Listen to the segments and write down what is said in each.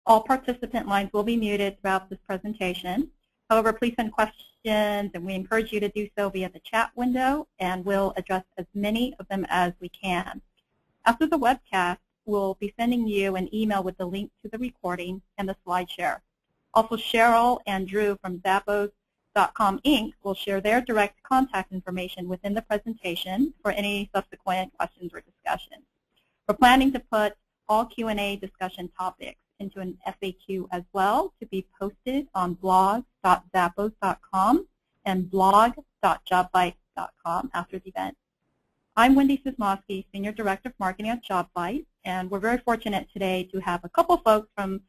All participant lines will be muted throughout this presentation. However, please send questions, and we encourage you to do so via the chat window, and we'll address as many of them as we can. After the webcast, we'll be sending you an email with the link to the recording and the slide share. Also, Cheryl and Drew from Zappos.com Inc. will share their direct contact information within the presentation for any subsequent questions or discussions. We're planning to put all Q&A discussion topics into an FAQ as well to be posted on blog.zappos.com and blog.jobvite.com after the event. I'm Wendy Sismosky, Senior Director of Marketing at Jobvite, and we're very fortunate today to have a couple folks from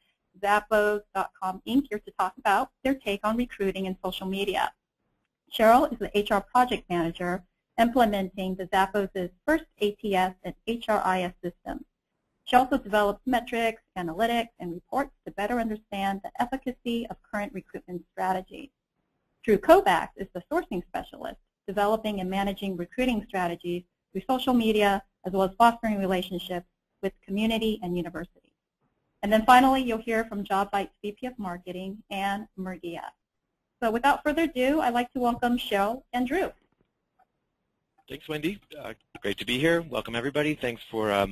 Zappos.com Inc. here to talk about their take on recruiting and social media. Cheryl is the HR Project Manager implementing the Zappos' first ATS and HRIS system. She also develops metrics, analytics, and reports to better understand the efficacy of current recruitment strategies. Andrew Kovacs is the sourcing specialist, developing and managing recruiting strategies through social media, as well as fostering relationships with community and universities. And then finally, you'll hear from Jobvite's VP of Marketing, Anne Murgia. So without further ado, I'd like to welcome Cheryl and Drew. Thanks, Wendy. Great to be here. Welcome, everybody. Thanks for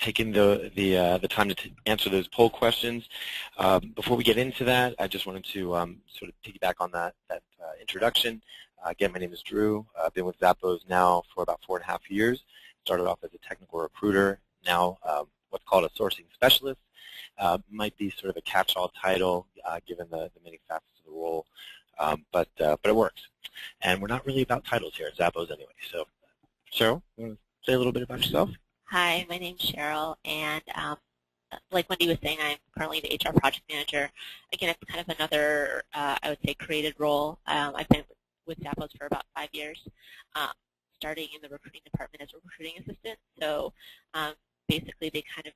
taking the time to answer those poll questions. Before we get into that, I just wanted to sort of piggyback on that introduction. Again, my name is Drew. I've been with Zappos now for about 4.5 years. Started off as a technical recruiter, now what's called a sourcing specialist. Might be sort of a catch-all title given the many facets of the role, but it works. And we're not really about titles here at Zappos anyway. So, Cheryl, you want to say a little bit about yourself? Hi, my name's Cheryl, and like Wendy was saying, I'm currently the HR project manager. Again, it's kind of another, I would say, created role. I've been with Zappos for about 5 years, starting in the recruiting department as a recruiting assistant. So basically, they kind of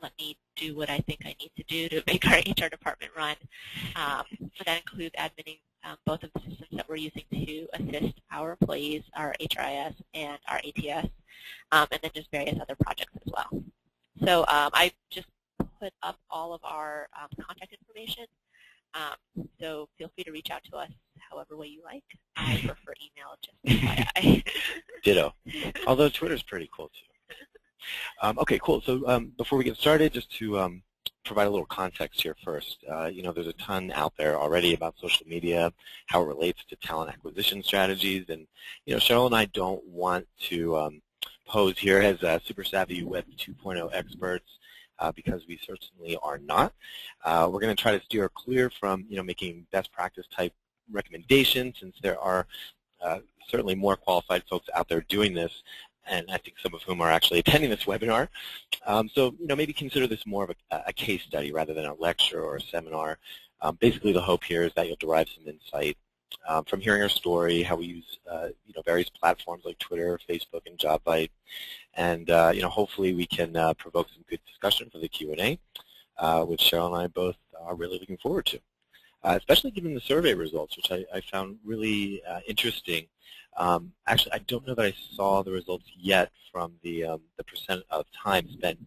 let me do what I think I need to do to make our HR department run. So that includes adminning both of the systems that we're using to assist our employees, our HRIS and our ATS, and then just various other projects as well. So I just put up all of our contact information, so feel free to reach out to us however way you like. I prefer email, just FYI. Ditto. Although Twitter's pretty cool too. Okay, cool. So before we get started, just to provide a little context here first. You know, there's a ton out there already about social media, how it relates to talent acquisition strategies, and you know, Cheryl and I don't want to pose here as super savvy Web 2.0 experts because we certainly are not. We're going to try to steer clear from making best practice type recommendations, since there are certainly more qualified folks out there doing this, and I think some of whom are actually attending this webinar. So maybe consider this more of a case study rather than a lecture or a seminar. Basically, the hope here is that you'll derive some insight from hearing our story, how we use various platforms like Twitter, Facebook, and Jobvite, and hopefully we can provoke some good discussion for the Q&A, which Cheryl and I both are really looking forward to, especially given the survey results, which I found really interesting. Actually, I don't know that I saw the results yet from the percent of time spent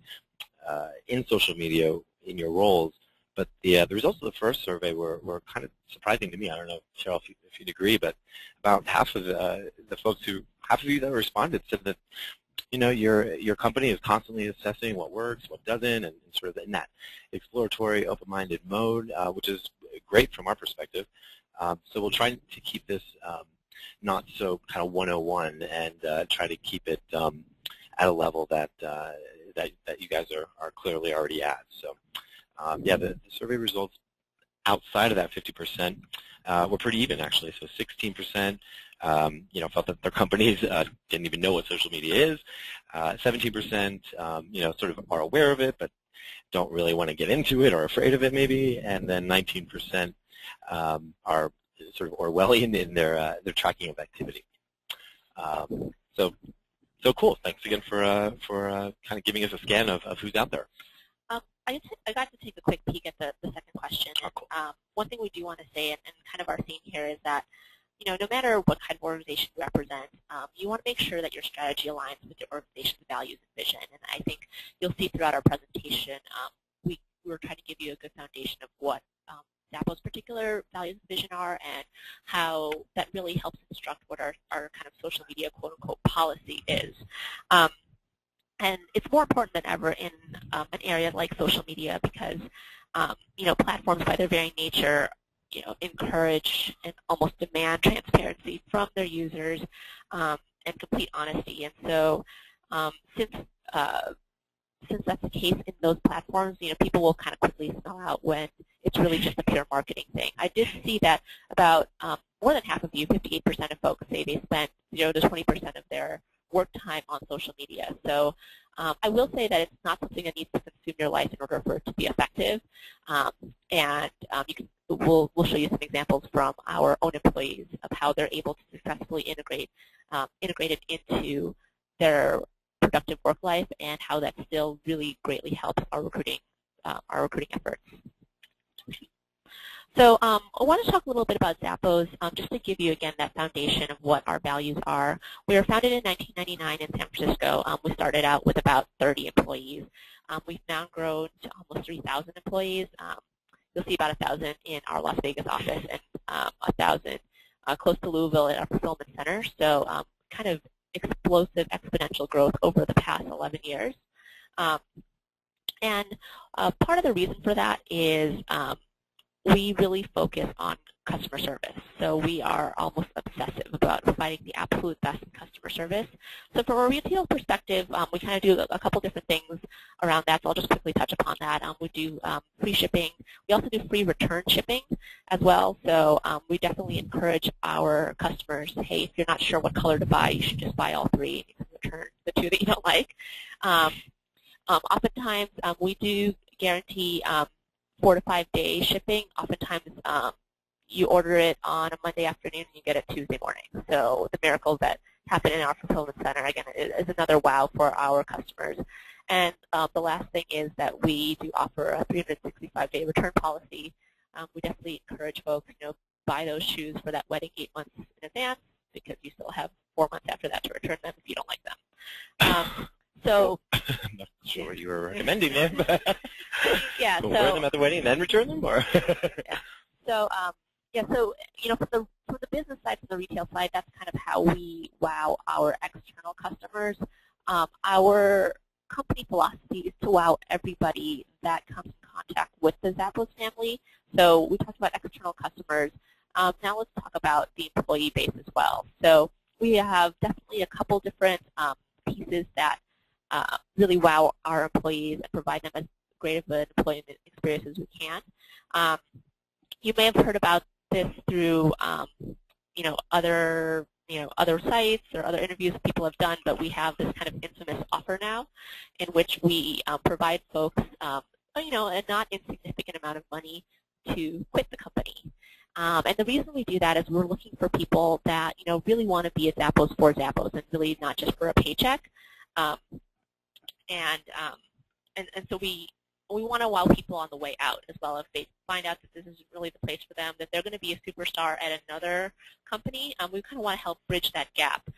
in social media in your roles, but the results of the first survey were kind of surprising to me. I don't know, Cheryl, if you'd agree, but about half of the half of you that responded said that your company is constantly assessing what works, what doesn't, and sort of in that exploratory, open-minded mode, which is great from our perspective. So we'll try to keep this not so kind of 101 and try to keep it at a level that you guys are clearly already at. So yeah, the survey results outside of that 50% were pretty even, actually. So 16% felt that their companies didn't even know what social media is. 17% sort of are aware of it but don't really want to get into it or are afraid of it maybe, and then 19% are sort of Orwellian in their tracking of activity. So cool. Thanks again for kind of giving us a scan of who's out there. I got to take a quick peek at the second question. Oh, cool. One thing we do want to say, and kind of our theme here, is that no matter what kind of organization you represent, you want to make sure that your strategy aligns with your organization's values and vision. And I think you'll see throughout our presentation, we we're trying to give you a good foundation of what Zappos' particular values and vision are and how that really helps instruct what our kind of social media quote-unquote policy is. And it's more important than ever in an area like social media because, platforms by their very nature, encourage and almost demand transparency from their users and complete honesty. And so since that's the case in those platforms, people will kind of quickly smell out when it's really just a pure marketing thing. I did see that about more than half of you, 58% of folks, say they spend 0 to 20% of their work time on social media. So I will say that it's not something that needs to consume your life in order for it to be effective. We'll show you some examples from our own employees of how they're able to successfully integrate it into their productive work life and how that still really greatly helps our recruiting efforts. So I want to talk a little bit about Zappos, just to give you, again, that foundation of what our values are. We were founded in 1999 in San Francisco. We started out with about 30 employees. We've now grown to almost 3,000 employees. You'll see about 1,000 in our Las Vegas office and 1,000 close to Louisville at our fulfillment center. So kind of explosive exponential growth over the past 11 years. And part of the reason for that is we really focus on customer service. So we are almost obsessive about providing the absolute best in customer service. So from a retail perspective, we kind of do a couple different things around that, so I'll just quickly touch upon that. We do free shipping. We also do free return shipping as well. So we definitely encourage our customers, hey, if you're not sure what color to buy, you should just buy all 3 and you can return the 2 that you don't like. Oftentimes, we do guarantee 4 to 5 day shipping. Oftentimes, you order it on a Monday afternoon and you get it Tuesday morning. So the miracles that happen in our fulfillment center, again, is another wow for our customers. And the last thing is that we do offer a 365-day return policy. We definitely encourage folks, buy those shoes for that wedding 8 months in advance because you still have 4 months after that to return them if you don't like them. So I'm not sure what you were recommending there, but yeah, so wear them at the wedding and then return them, or yeah. So from the business side, from the retail side, that's kind of how we wow our external customers. Our company philosophy is to wow everybody that comes in contact with the Zappos family. So we talked about external customers. Now let's talk about the employee base as well. So we have definitely a couple different pieces that really wow our employees and provide them as great of an employment experience as we can. You may have heard about this through other sites or other interviews that people have done, but we have this kind of infamous offer now in which we provide folks a not insignificant amount of money to quit the company. And the reason we do that is we're looking for people that really want to be at Zappos for Zappos and really not just for a paycheck. And so we want to wow people on the way out as well. If they find out that this isn't really the place for them, that they're going to be a superstar at another company, we kind of want to help bridge that gap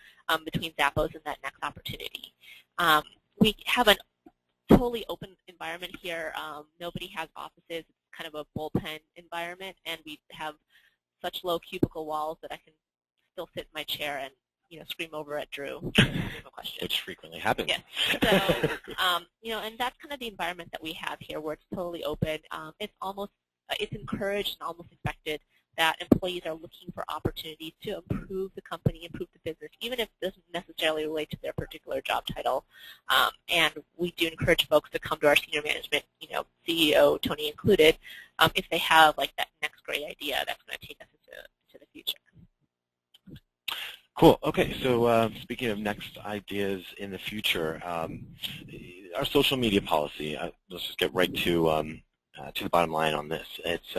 between Zappos and that next opportunity. We have a totally open environment here. Nobody has offices. It's kind of a bullpen environment, and we have such low cubicle walls that I can still sit in my chair and scream over at Drew. No question. Which frequently happens. Yes. So, and that's kind of the environment that we have here, where it's totally open. It's encouraged and almost expected that employees are looking for opportunities to improve the company, improve the business, even if it doesn't necessarily relate to their particular job title. And we do encourage folks to come to our senior management, CEO, Tony included, if they have like that next great idea that's going to take us into the future. Cool. Okay. So speaking of next ideas in the future, our social media policy. Let's just get right to the bottom line on this. It's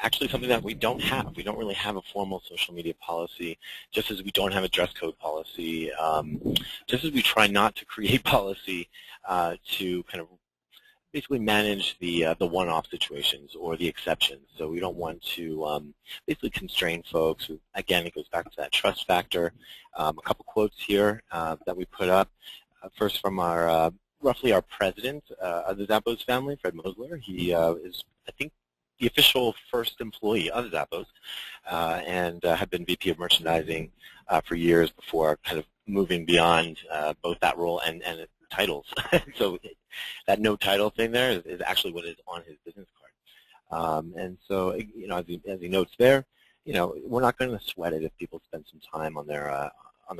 actually something that we don't have. We don't really have a formal social media policy, just as we don't have a dress code policy, just as we try not to create policy to kind of basically manage the one-off situations or the exceptions. So we don't want to basically constrain folks. Again, it goes back to that trust factor. A couple quotes here that we put up. First from our roughly our president of the Zappos family, Fred Mosler. He is, I think, the official first employee of Zappos, and had been VP of merchandising for years before kind of moving beyond both that role and titles. So that no title thing there is actually what is on his business card. And so, as he notes there, we're not going to sweat it if people spend some time on their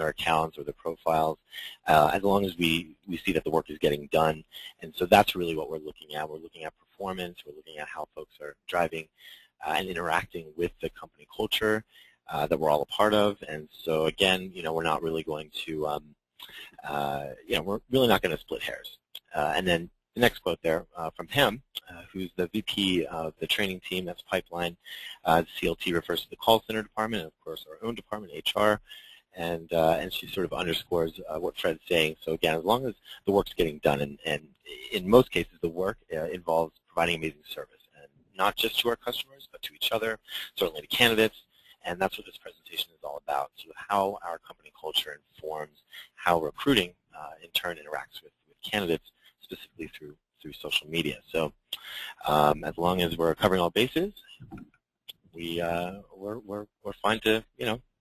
accounts or their profiles, as long as we see that the work is getting done. And so that's really what we're looking at. We're looking at performance. We're looking at how folks are driving and interacting with the company culture that we're all a part of. And so again, we're not really going to, we're really not going to split hairs. And then the next quote there from Pam, who's the VP of the training team, that's Pipeline. The CLT refers to the call center department, and of course our own department, HR. And she sort of underscores what Fred's saying. So again, as long as the work's getting done, and in most cases the work involves providing amazing service, and not just to our customers, but to each other, certainly to candidates, and that's what this presentation is all about. So how our company culture informs how recruiting in turn interacts with candidates, specifically through social media. So as long as we're covering all bases, we're fine to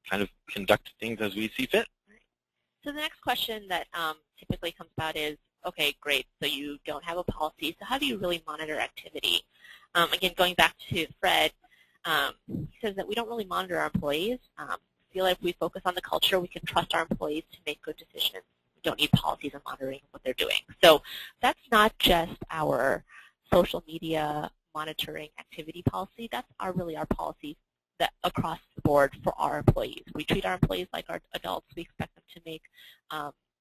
kind of conduct things as we see fit. So the next question that typically comes about is, okay, great, so you don't have a policy, so how do you really monitor activity? Again, going back to Fred, he says that we don't really monitor our employees. Feel like if we focus on the culture, we can trust our employees to make good decisions. We don't need policies and monitoring what they're doing. So that's not just our social media monitoring activity policy. That's really our policy that across the board for our employees. We treat our employees like our adults. We expect them to make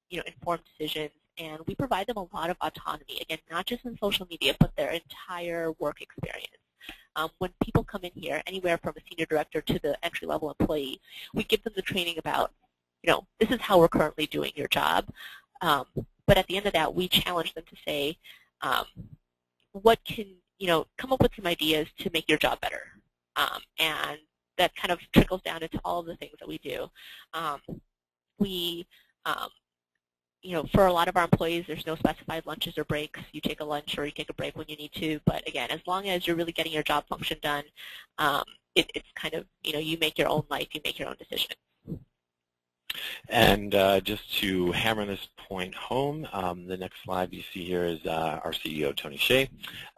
informed decisions, and we provide them a lot of autonomy, again, not just in social media, but their entire work experience. When people come in here, anywhere from a senior director to the entry-level employee, we give them the training about, this is how we're currently doing your job. But at the end of that, we challenge them to say, what can, come up with some ideas to make your job better. And that kind of trickles down into all of the things that we do. For a lot of our employees, there's no specified lunches or breaks. You take a lunch or you take a break when you need to. But again, as long as you're really getting your job function done, it's kind of, you make your own life, you make your own decision. And just to hammer this point home, the next slide you see here is our CEO, Tony Hsieh,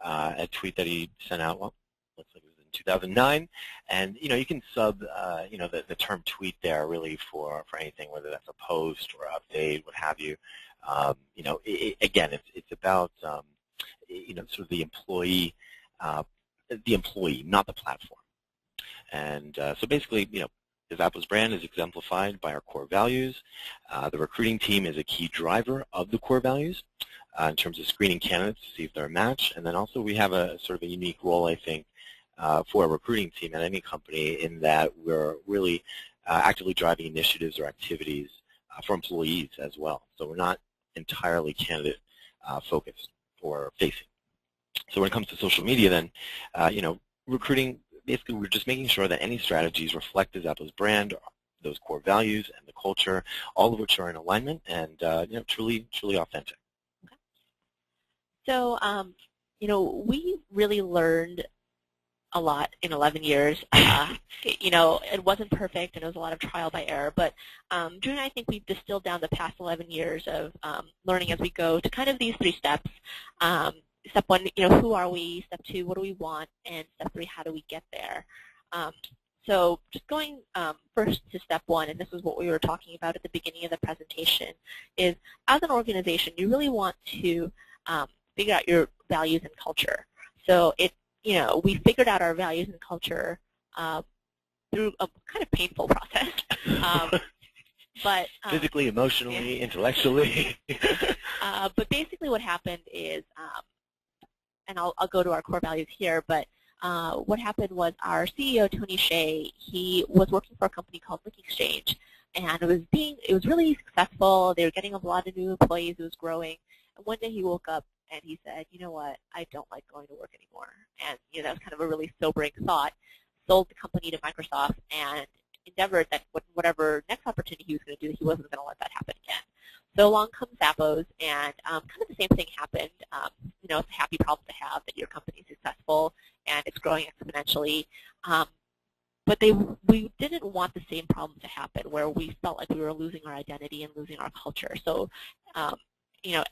a tweet that he sent out, well, looks like it was in 2009. And, you can sub, the term tweet there really for anything, whether that's a post or update, what have you. Again, it's about, sort of the employee, not the platform. And so basically, the Zappos brand is exemplified by our core values. The recruiting team is a key driver of the core values in terms of screening candidates to see if they're a match. And then also we have a sort of a unique role, I think, for a recruiting team at any company in that we're really actively driving initiatives or activities for employees as well. So we're not entirely candidate focused or facing. So when it comes to social media then, recruiting, basically we're just making sure that any strategies reflect the Zappos brand, those core values and the culture, all of which are in alignment and truly authentic. Okay. So we really learned a lot in 11 years. It wasn't perfect and it was a lot of trial by error, but Drew and I think we've distilled down the past 11 years of learning as we go to kind of these 3 steps. Step 1, who are we? Step 2, what do we want? And step 3, how do we get there? So just going first to step 1, and this is what we were talking about at the beginning of the presentation, is as an organization, you really want to figure out your values and culture. So we figured out our values and culture through a kind of painful process. But physically, emotionally, intellectually. But basically what happened is, and I'll go to our core values here, but what happened was our CEO, Tony Hsieh, he was working for a company called Link Exchange, and it was really successful. They were getting a lot of new employees. It was growing. And one day he woke up and he said, you know what, I don't like going to work anymore. And that was kind of a really sobering thought. Sold the company to Microsoft and endeavored that whatever next opportunity he was going to do, he wasn't going to let that happen again. So along comes Zappos, and kind of the same thing happened. You know, it's a happy problem to have that your company is successful and it's growing exponentially. But we didn't want the same problem to happen where we felt like we were losing our identity and losing our culture. So, you know,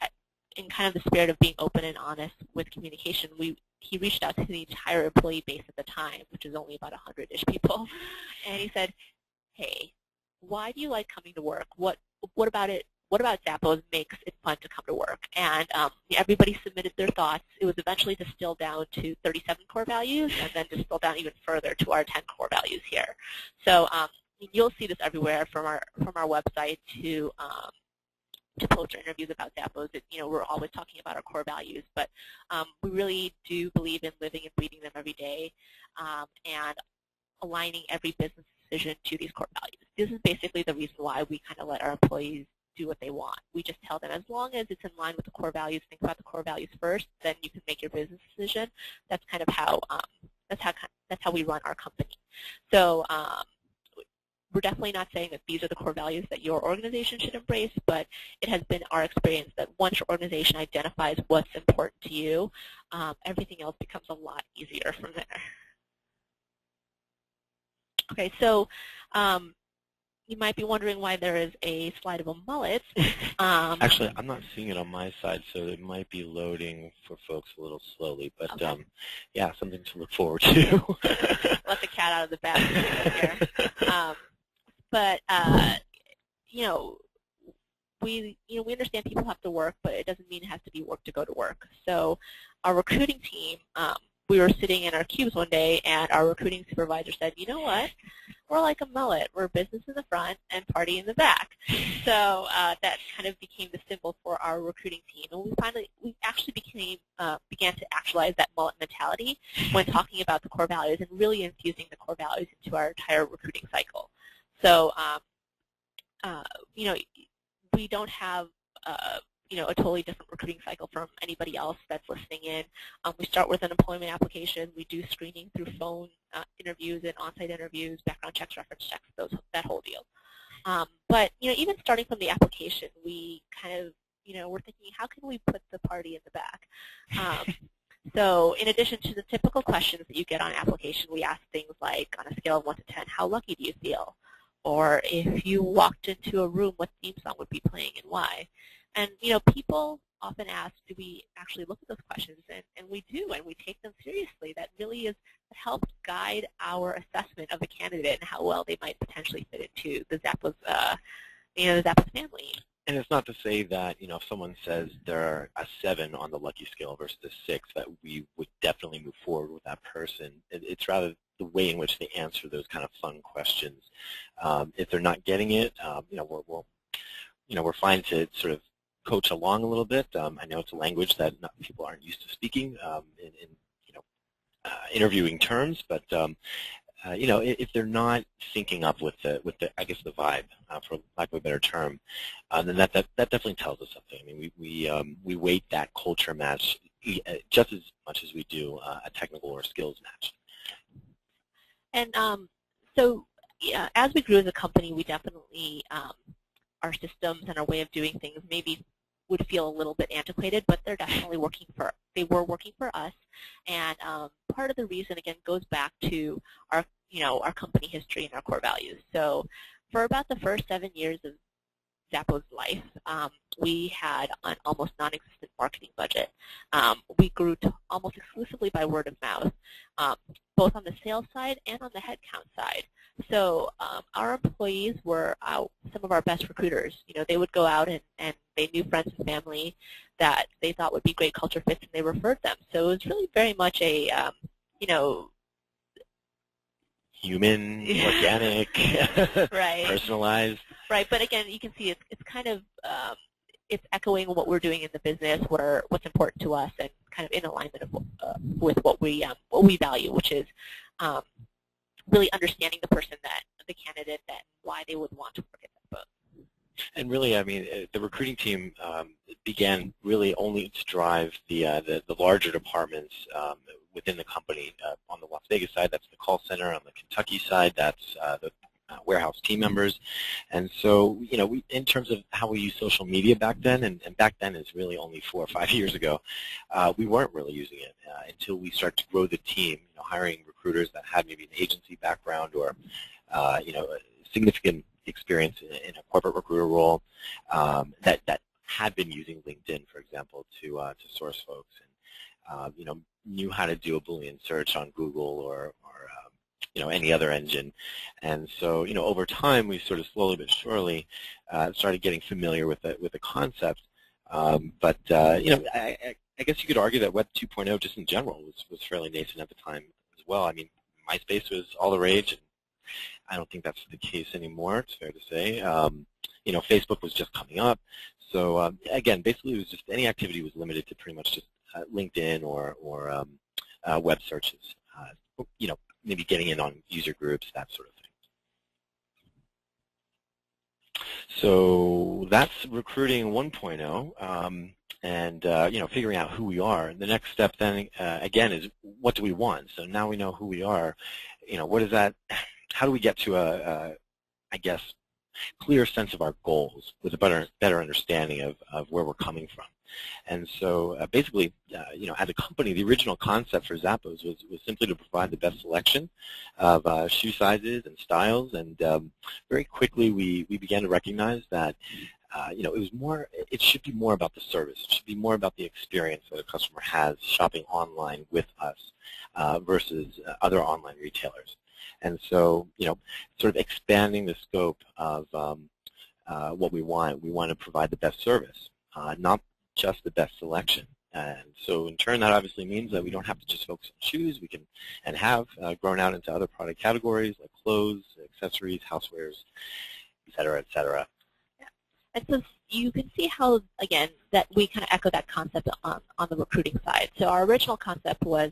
in kind of the spirit of being open and honest with communication, he reached out to the entire employee base at the time, which is only about 100-ish people, and he said, "Hey, why do you like coming to work? What about it? What about Zappos makes it fun to come to work?" And everybody submitted their thoughts. It was eventually distilled down to 37 core values, and then distilled down even further to our 10 core values here. So you'll see this everywhere, from our website to poster interviews about Zappos. You know, we're always talking about our core values, but we really do believe in living and breathing them every day, and aligning every business decision to these core values. This is basically the reason why we kind of let our employees do what they want. We just tell them, as long as it's in line with the core values, think about the core values first, then you can make your business decision. That's kind of how that's how we run our company. So we're definitely not saying that these are the core values that your organization should embrace, but it has been our experience that once your organization identifies what's important to you, everything else becomes a lot easier from there. Okay, so you might be wondering why there is a slide of a mullet. Actually, I'm not seeing it on my side, so it might be loading for folks a little slowly. But okay. Yeah, something to look forward to. Let the cat out of the bag here. But we understand people have to work, but it doesn't mean it has to be work to go to work. So our recruiting team, we were sitting in our cubes one day, and our recruiting supervisor said, "You know what? We're like a mullet. We're business in the front and party in the back." So that kind of became the symbol for our recruiting team, and we actually began to actualize that mullet mentality when talking about the core values and really infusing the core values into our entire recruiting cycle. So we don't have a totally different recruiting cycle from anybody else that's listening in. We start with an employment application. We do screening through phone interviews and on-site interviews, background checks, reference checks, that whole deal. But even starting from the application, we kind of we're thinking, how can we put the party in the back? So in addition to the typical questions that you get on application, we ask things like, on a scale of 1 to 10, how lucky do you feel? Or if you walked into a room, what theme song would be playing and why? And people often ask, do we actually look at those questions? And we do, and we take them seriously. That really helped guide our assessment of a candidate and how well they might potentially fit into the Zappos, the Zappos family. And it's not to say that, if someone says they're a 7 on the lucky scale versus a 6, that we would definitely move forward with that person. It's rather the way in which they answer those kind of fun questions. If they're not getting it, we're fine to sort of coach along a little bit. I know it's a language that people aren't used to speaking in interviewing terms, but if they're not syncing up with the I guess the vibe, for lack of a better term, then that definitely tells us something. I mean, we weight that culture match just as much as we do a technical or skills match. And so, as we grew as a company, we definitely our systems and our way of doing things maybe would feel a little bit antiquated, but they're definitely they were working for us. And part of the reason, again, goes back to our company history and our core values. So for about the first 7 years of Zappos' life, we had an almost non-existent marketing budget. We grew almost exclusively by word of mouth, both on the sales side and on the headcount side. So our employees were some of our best recruiters. They would go out and they knew friends and family that they thought would be great culture fits, and they referred them. So it was really very much a, human, organic, right, personalized. Right, but again, you can see it's kind of it's echoing what we're doing in the business, what's important to us, and kind of in alignment with what we value, which is really understanding the person, the candidate, and why they would want to work at Zappos. And really, I mean, the recruiting team began really only to drive the larger departments within the company. On the Las Vegas side, that's the call center. On the Kentucky side, that's the warehouse team members. And so, in terms of how we use social media back then, and back then is really only 4 or 5 years ago, we weren't really using it until we started to grow the team, hiring recruiters that had maybe an agency background or, a significant experience in a corporate recruiter role that had been using LinkedIn, for example, to source folks, and knew how to do a Boolean search on Google or any other engine. And so, over time, we sort of slowly but surely started getting familiar with the concept. But I guess you could argue that Web 2.0, just in general, was fairly nascent at the time as well. I mean, MySpace was all the rage, and I don't think that's the case anymore. It's fair to say. Facebook was just coming up. So again, basically, it was just any activity was limited to pretty much just LinkedIn or web searches. Maybe getting in on user groups, that sort of thing. So that's recruiting 1.0, and figuring out who we are. The next step then, again, is what do we want? So now we know who we are. What is that? How do we get to I guess, clear sense of our goals with a better understanding of where we're coming from? And so basically, as a company, the original concept for Zappos was simply to provide the best selection of shoe sizes and styles. And very quickly, we began to recognize that it should be more about the service. It should be more about the experience that a customer has shopping online with us versus other online retailers. And so, sort of expanding the scope of what we want. We want to provide the best service, not just the best selection. And so in turn, that obviously means that we don't have to just focus on shoes. We can, and have, grown out into other product categories like clothes, accessories, housewares, et cetera, et cetera. Yeah. And so you can see how, again, that we kind of echo that concept on the recruiting side. So our original concept was,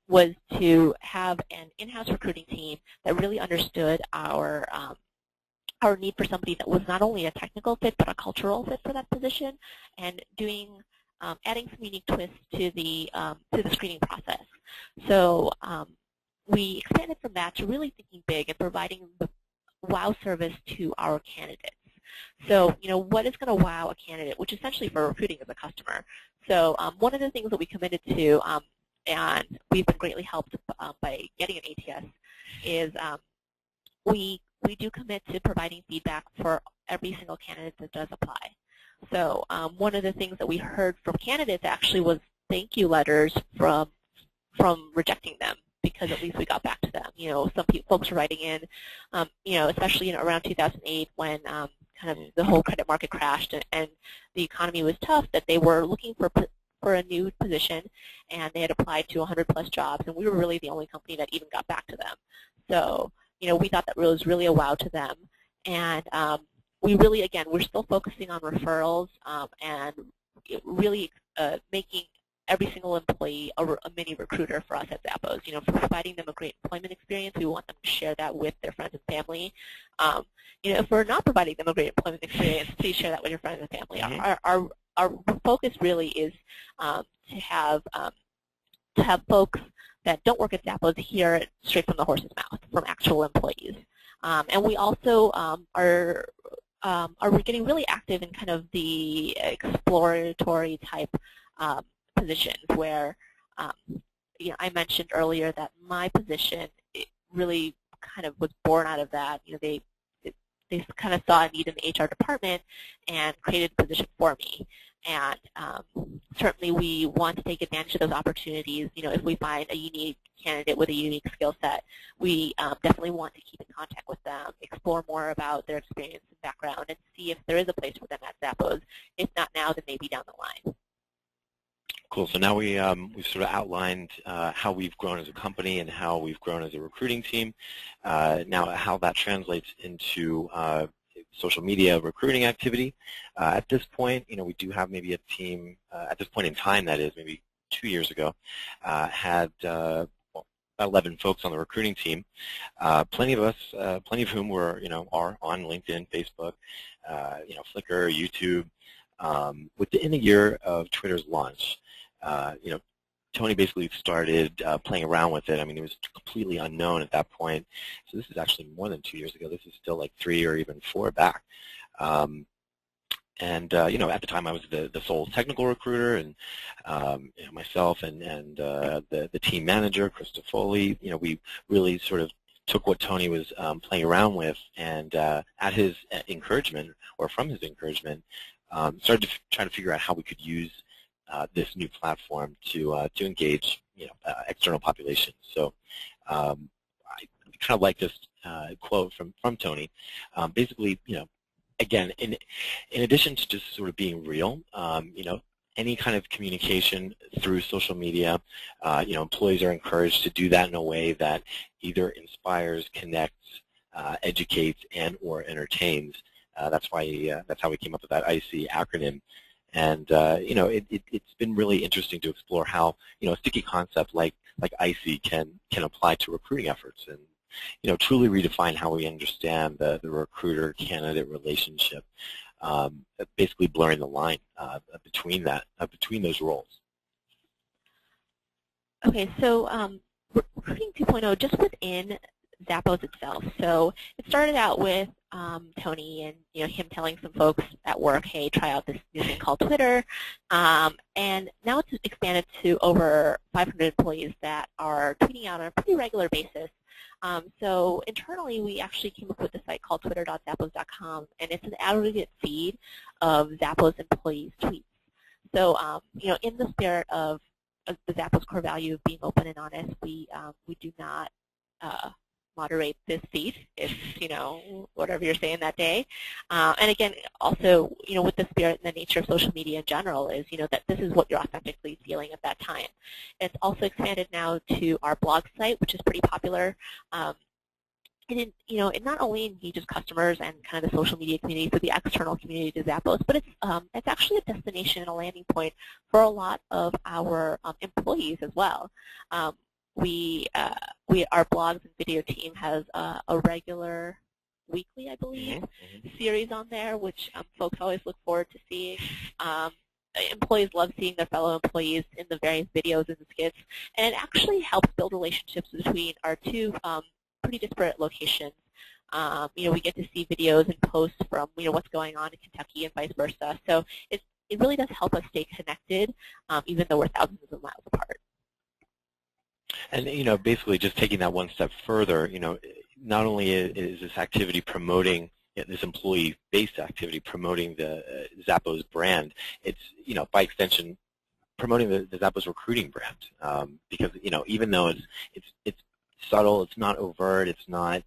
was to have an in-house recruiting team that really understood our need for somebody that was not only a technical fit but a cultural fit for that position, and adding some unique twists to the screening process. So we expanded from that to really thinking big and providing the wow service to our candidates. So, what is going to wow a candidate, which essentially for recruiting is a customer. So one of the things that we committed to, and we've been greatly helped by getting an ATS, is we do commit to providing feedback for every single candidate that does apply. So one of the things that we heard from candidates actually was thank you letters from rejecting them, because at least we got back to them. Some folks were writing in, especially around 2008 when kind of the whole credit market crashed and the economy was tough, that they were looking for a new position, and they had applied to 100+ jobs, and we were really the only company that even got back to them. So, we thought that was really a wow to them, and we really, again, we're still focusing on referrals and really making every single employee a mini recruiter for us at Zappos. For providing them a great employment experience, we want them to share that with their friends and family. If we're not providing them a great employment experience, please share that with your friends and family. Mm-hmm. Our focus really is to have folks that don't work at Zappos hear it straight from the horse's mouth from actual employees. And we also are getting really active in kind of the exploratory type positions where, I mentioned earlier that my position really kind of was born out of that. They kind of saw a need in the HR department and created a position for me. And certainly we want to take advantage of those opportunities. If we find a unique candidate with a unique skill set, we definitely want to keep in contact with them, explore more about their experience and background, and see if there is a place for them at Zappos. If not now, then maybe down the line. Cool. So now we've sort of outlined how we've grown as a company and how we've grown as a recruiting team. Now how that translates into social media recruiting activity. At this point, we do have maybe a team, at this point in time, that is maybe 2 years ago, had 11 folks on the recruiting team. Plenty of whom were, are on LinkedIn, Facebook, Flickr, YouTube. Within a year of Twitter's launch, Tony basically started playing around with it. I mean, it was completely unknown at that point. So this is actually more than 2 years ago. This is still like 3 or even 4 back. You know, at the time I was the sole technical recruiter, and you know, myself and the team manager, Krista Foley, you know, we really sort of took what Tony was playing around with, and at his encouragement, or from his encouragement, started to try to figure out how we could use this new platform to engage, you know, external populations. So I kind of like this quote from Tony. Basically, you know, again, in addition to just sort of being real, you know, any kind of communication through social media, you know, employees are encouraged to do that in a way that either inspires, connects, educates, and or entertains. That's how we came up with that IC acronym. And you know, it's been really interesting to explore how, you know, a sticky concept like IC can apply to recruiting efforts, and, you know, truly redefine how we understand the recruiter-candidate relationship, basically blurring the line between those roles. Okay, so Recruiting 2.0, just within Zappos itself. So it started out with Tony and, you know, him telling some folks at work, hey, try out this new thing called Twitter, and now it's expanded to over 500 employees that are tweeting out on a pretty regular basis. So internally, we actually came up with a site called twitter.zappos.com, and it's an aggregate feed of Zappos employees' tweets. So, you know, in the spirit of the Zappos core value of being open and honest, we do not moderate this feed. It's, you know, whatever you're saying that day. And again, also, you know, with the spirit and the nature of social media in general is, you know, that this is what you're authentically feeling at that time. It's also expanded now to our blog site, which is pretty popular. And you know, it not only engages customers and kind of the social media community for the external community to Zappos, but it's actually a destination and a landing point for a lot of our employees as well. Our blogs and video team has a regular weekly, I believe, series on there, which folks always look forward to seeing. Employees love seeing their fellow employees in the various videos and skits, and it actually helps build relationships between our two pretty disparate locations. You know, we get to see videos and posts from, you know, what's going on in Kentucky and vice versa. So it really does help us stay connected, even though we're thousands of miles apart. And, you know, basically just taking that one step further, you know, not only is this activity promoting, this employee-based activity promoting the Zappos brand, it's, you know, by extension promoting the Zappos recruiting brand, because, you know, even though it's subtle, it's not overt, it's not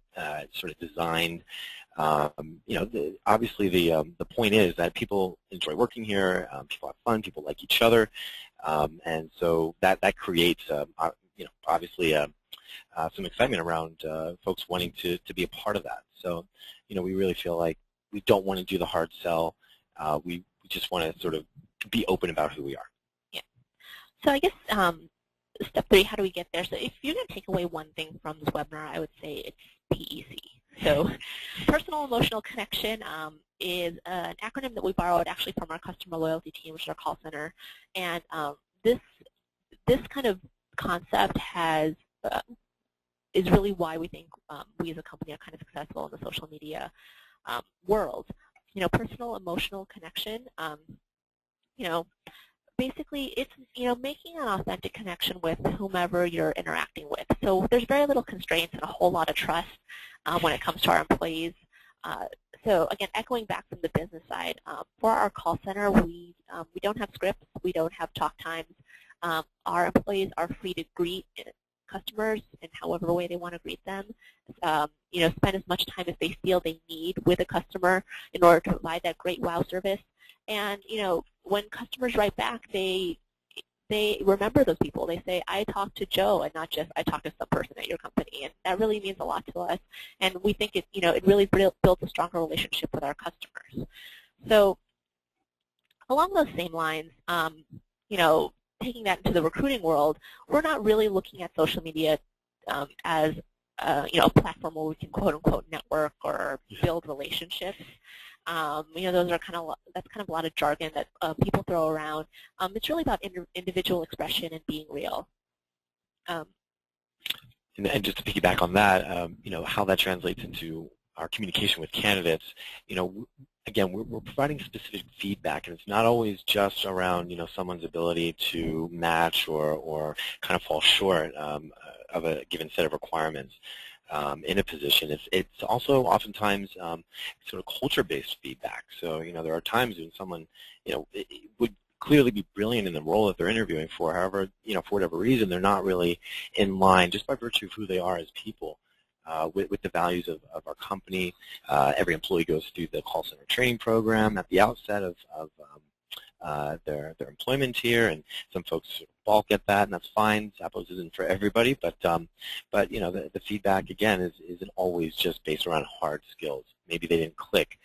sort of designed, you know, obviously the point is that people enjoy working here, people have fun, people like each other, and so that creates you know, obviously some excitement around folks wanting to be a part of that. So, you know, we really feel like we don't want to do the hard sell. We just want to sort of be open about who we are. Yeah. So I guess step 3, how do we get there? So if you're going to take away one thing from this webinar, I would say it's PEC. So personal emotional connection is an acronym that we borrowed actually from our customer loyalty team, which is our call center. And this kind of concept is really why we think we as a company are kind of successful in the social media world. You know, personal emotional connection, you know, basically it's, you know, making an authentic connection with whomever you're interacting with. So there's very little constraints and a whole lot of trust when it comes to our employees. So again, echoing back from the business side, for our call center, we don't have scripts, we don't have talk times. Our employees are free to greet customers in however way they want to greet them. You know, spend as much time as they feel they need with a customer in order to provide that great wow service. And, you know, when customers write back, they remember those people. They say, I talked to Joe and not just I talked to some person at your company. And that really means a lot to us. And we think it, you know, it really builds a stronger relationship with our customers. So along those same lines, you know, taking that into the recruiting world, we're not really looking at social media as you know, a platform where we can quote unquote network or build relationships. Those are that's kind of a lot of jargon that people throw around. It's really about individual expression and being real. And just to piggyback on that, how that translates into our communication with candidates, again, we're providing specific feedback, and it's not always just around, someone's ability to match or kind of fall short of a given set of requirements in a position. It's also oftentimes sort of culture-based feedback. So, there are times when someone, would clearly be brilliant in the role that they're interviewing for. However, for whatever reason, they're not really in line just by virtue of who they are as people. With the values of our company. Every employee goes through the call center training program at the outset of their employment here, and some folks balk at that, and that's fine. Zappos isn't for everybody, but the feedback again isn't always just based around hard skills. Maybe they didn't click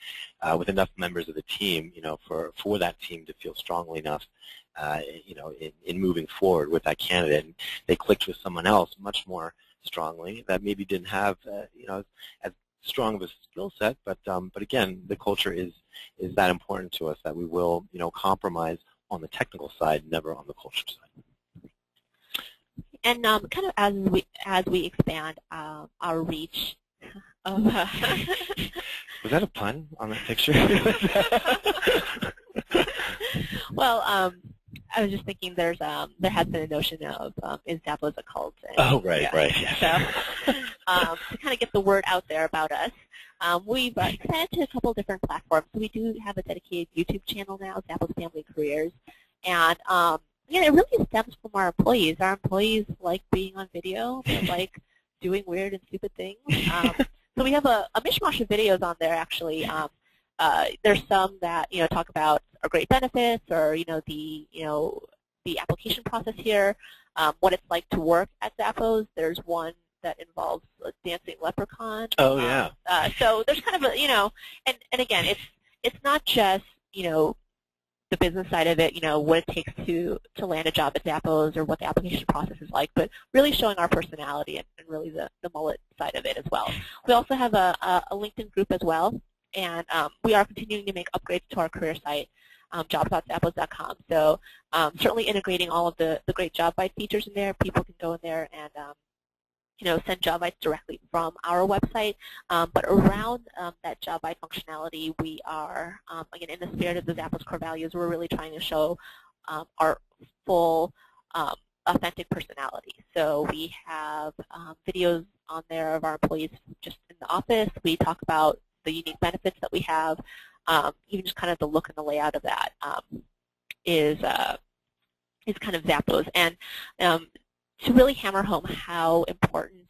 with enough members of the team, for that team to feel strongly enough, in moving forward with that candidate. And they clicked with someone else much more strongly that maybe didn't have as strong of a skill set, but again, the culture is that important to us that we will compromise on the technical side, never on the culture side. And kind of as we expand our reach of was that a pun on that picture? Well, I was just thinking there has been a notion of is Zappos a cult? And, oh, right, right. Yes. So to kind of get the word out there about us, we've expanded to a couple different platforms. So we do have a dedicated YouTube channel now, Zappos Family Careers, and it really stems from our employees. Our employees like being on video. They like doing weird and stupid things. So we have a mishmash of videos on there, actually. There's some that talk about our great benefits, or the application process here, what it's like to work at Zappos. There's one that involves a dancing leprechaun. Oh yeah. So there's kind of a and again, it's not just the business side of it, what it takes to land a job at Zappos or what the application process is like, but really showing our personality and really the mullet side of it as well. We also have a LinkedIn group as well. And we are continuing to make upgrades to our career site, jobs.zappos.com. So certainly integrating all of the great Jobvite features in there. People can go in there and send Jobvites directly from our website. But around that Jobvite functionality, we are, again, in the spirit of the Zappos core values, we're really trying to show our full authentic personality. So we have videos on there of our employees just in the office. We talk about the unique benefits that we have, even just kind of the look and the layout of that is kind of Zappos. And to really hammer home how important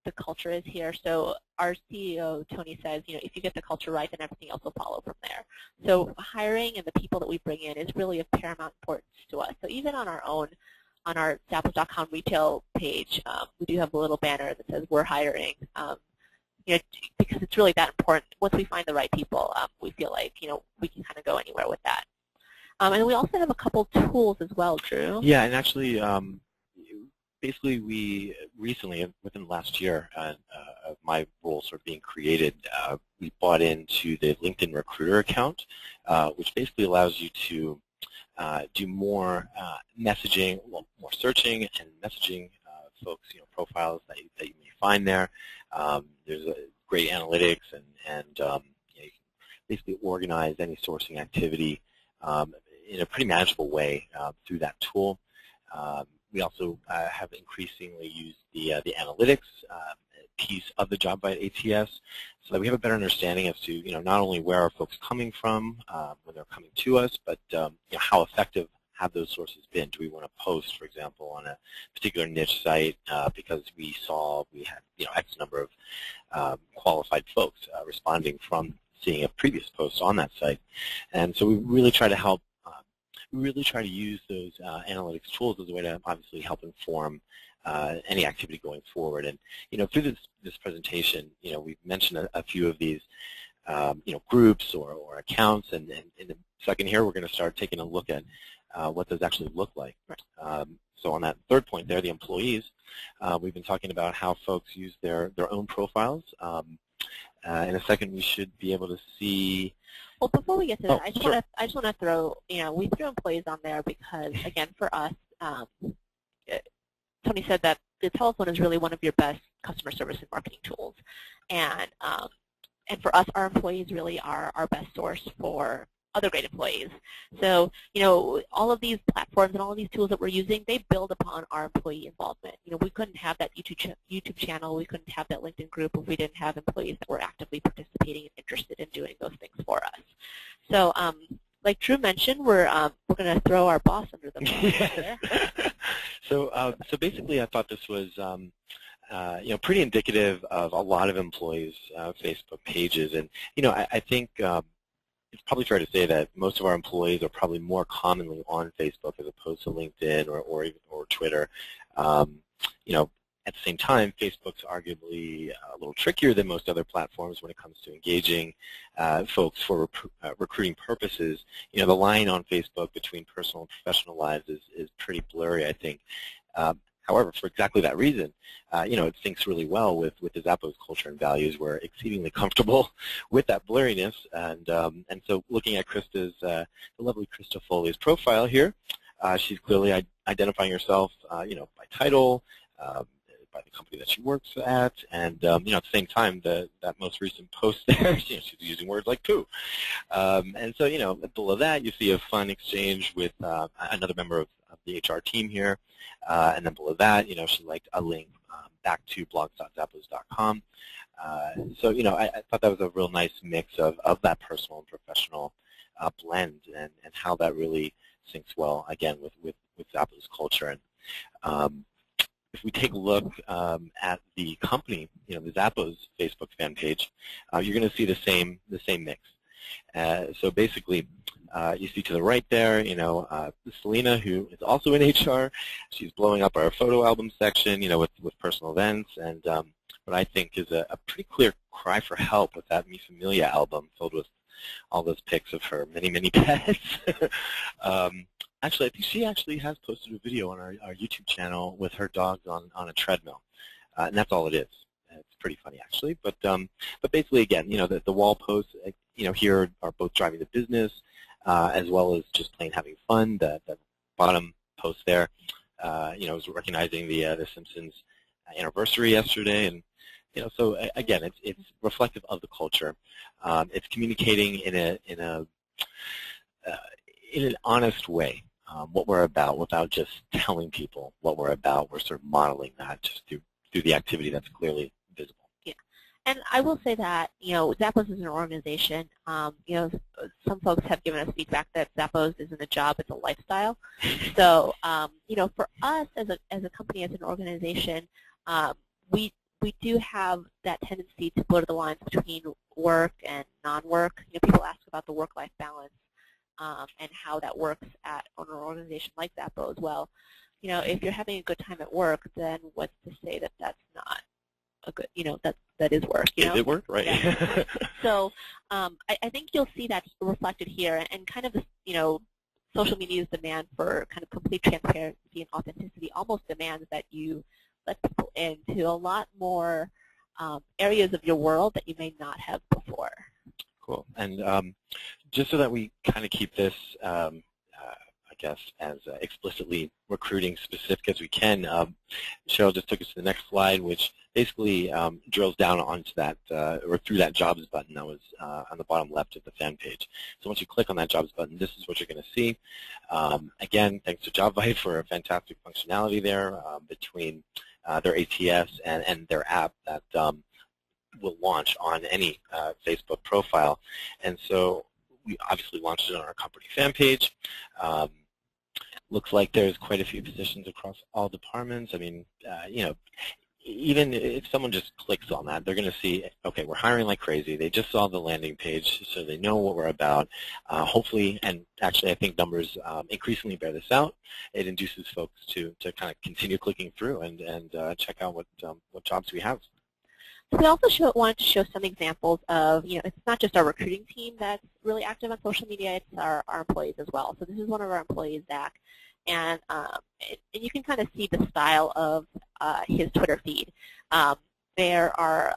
the culture is here, so our CEO, Tony, says, if you get the culture right, then everything else will follow from there. So hiring and the people that we bring in is really of paramount importance to us. So even on our Zappos.com retail page, we do have a little banner that says we're hiring. Because it's really that important. Once we find the right people, we feel like we can kind of go anywhere with that. And we also have a couple tools as well, Drew. Yeah, and actually, basically, we recently, within the last year of my role sort of being created, we bought into the LinkedIn Recruiter account, which basically allows you to do more messaging, more searching and messaging folks, profiles that you may find there. There's a great analytics, and you can basically organize any sourcing activity in a pretty manageable way through that tool. We also have increasingly used the analytics piece of the Jobvite ATS, so that we have a better understanding as to not only where are folks coming from when they're coming to us, but how effective have those sources been? Do we want to post, for example, on a particular niche site because we saw we had X number of qualified folks responding from seeing a previous post on that site? And so we really try to help. We really try to use those analytics tools as a way to obviously help inform any activity going forward. And through this presentation, we've mentioned a few of these groups or accounts, and in a second here we're going to start taking a look at what those actually look like. So on that third point there, the employees, we've been talking about how folks use their own profiles. In a second, we should be able to see Well, before we get to that, Sure. I just want to throw, we threw employees on there because, again, for us, Tony said that the telephone is really one of your best customer service and marketing tools, and for us, our employees really are our best source for other great employees. So, all of these platforms and all of these tools that we're using, they build upon our employee involvement. We couldn't have that YouTube channel, we couldn't have that LinkedIn group if we didn't have employees that were actively participating and interested in doing those things for us. So, like Drew mentioned, we're going to throw our boss under the bus. Yes. So basically, I thought this was pretty indicative of a lot of employees' Facebook pages, and I think it's probably fair to say that most of our employees are probably more commonly on Facebook as opposed to LinkedIn or Twitter. At the same time, Facebook's arguably a little trickier than most other platforms when it comes to engaging folks for recruiting purposes. The line on Facebook between personal and professional lives is pretty blurry, I think. However, for exactly that reason, it syncs really well with the Zappos culture and values. We're exceedingly comfortable with that blurriness, and so looking at Krista's, the lovely Krista Foley's profile here, she's clearly identifying herself, by title, by the company that she works at, and at the same time, that most recent post there, she's using words like poo, and so below that you see a fun exchange with another member of the HR team here, and then below that, she liked a link back to blogs.zappos.com. So I thought that was a real nice mix of that personal and professional blend, and how that really syncs well again with Zappos culture. And if we take a look at the company, the Zappos Facebook fan page, you're going to see the same mix. So basically, you see to the right there, Selena, who is also in HR. She's blowing up our photo album section, with personal events, and what I think is a pretty clear cry for help with that Mi Familia album filled with all those pics of her many, many pets. Actually, I think she actually has posted a video on our YouTube channel with her dogs on a treadmill, and that's all it is. It's pretty funny, actually. But basically, again, the wall posts, here are both driving the business as well as just plain having fun. The bottom post there, was recognizing the Simpsons anniversary yesterday, and so again, it's reflective of the culture. It's communicating in an honest way what we're about, without just telling people what we're about. We're sort of modeling that just through the activity that's clearly visible. Yeah, and I will say that Zappos is an organization. Some folks have given us feedback that Zappos isn't a job; it's a lifestyle. So for us as a company, as an organization, we do have that tendency to blur the lines between work and non-work. People ask about the work-life balance and how that works at an organization like Zappos. Well, if you're having a good time at work, then what's to say that that's not a good, that is work. Is it work? Right. Yeah. So I think you'll see that reflected here, and kind of social media's demand for kind of complete transparency and authenticity almost demands that you let people into a lot more areas of your world that you may not have before. Cool. And just so that we kind of keep this, I guess, as explicitly recruiting specific as we can, Cheryl just took us to the next slide, which basically drills down onto that, or through that Jobs button that was on the bottom left of the fan page. So once you click on that Jobs button, this is what you're going to see. Again, thanks to Jobvite for a fantastic functionality there between their ATS and their app that will launch on any Facebook profile. And so we obviously launched it on our company fan page. Looks like there's quite a few positions across all departments. I mean, even if someone just clicks on that, they're going to see, okay, we're hiring like crazy. They just saw the landing page, so they know what we're about. Hopefully, and actually I think numbers increasingly bear this out, it induces folks to kind of continue clicking through and check out what jobs we have. So we also wanted to show some examples of, it's not just our recruiting team that's really active on social media, it's our employees as well. So this is one of our employees, Zach, and you can kind of see the style of his Twitter feed. There are,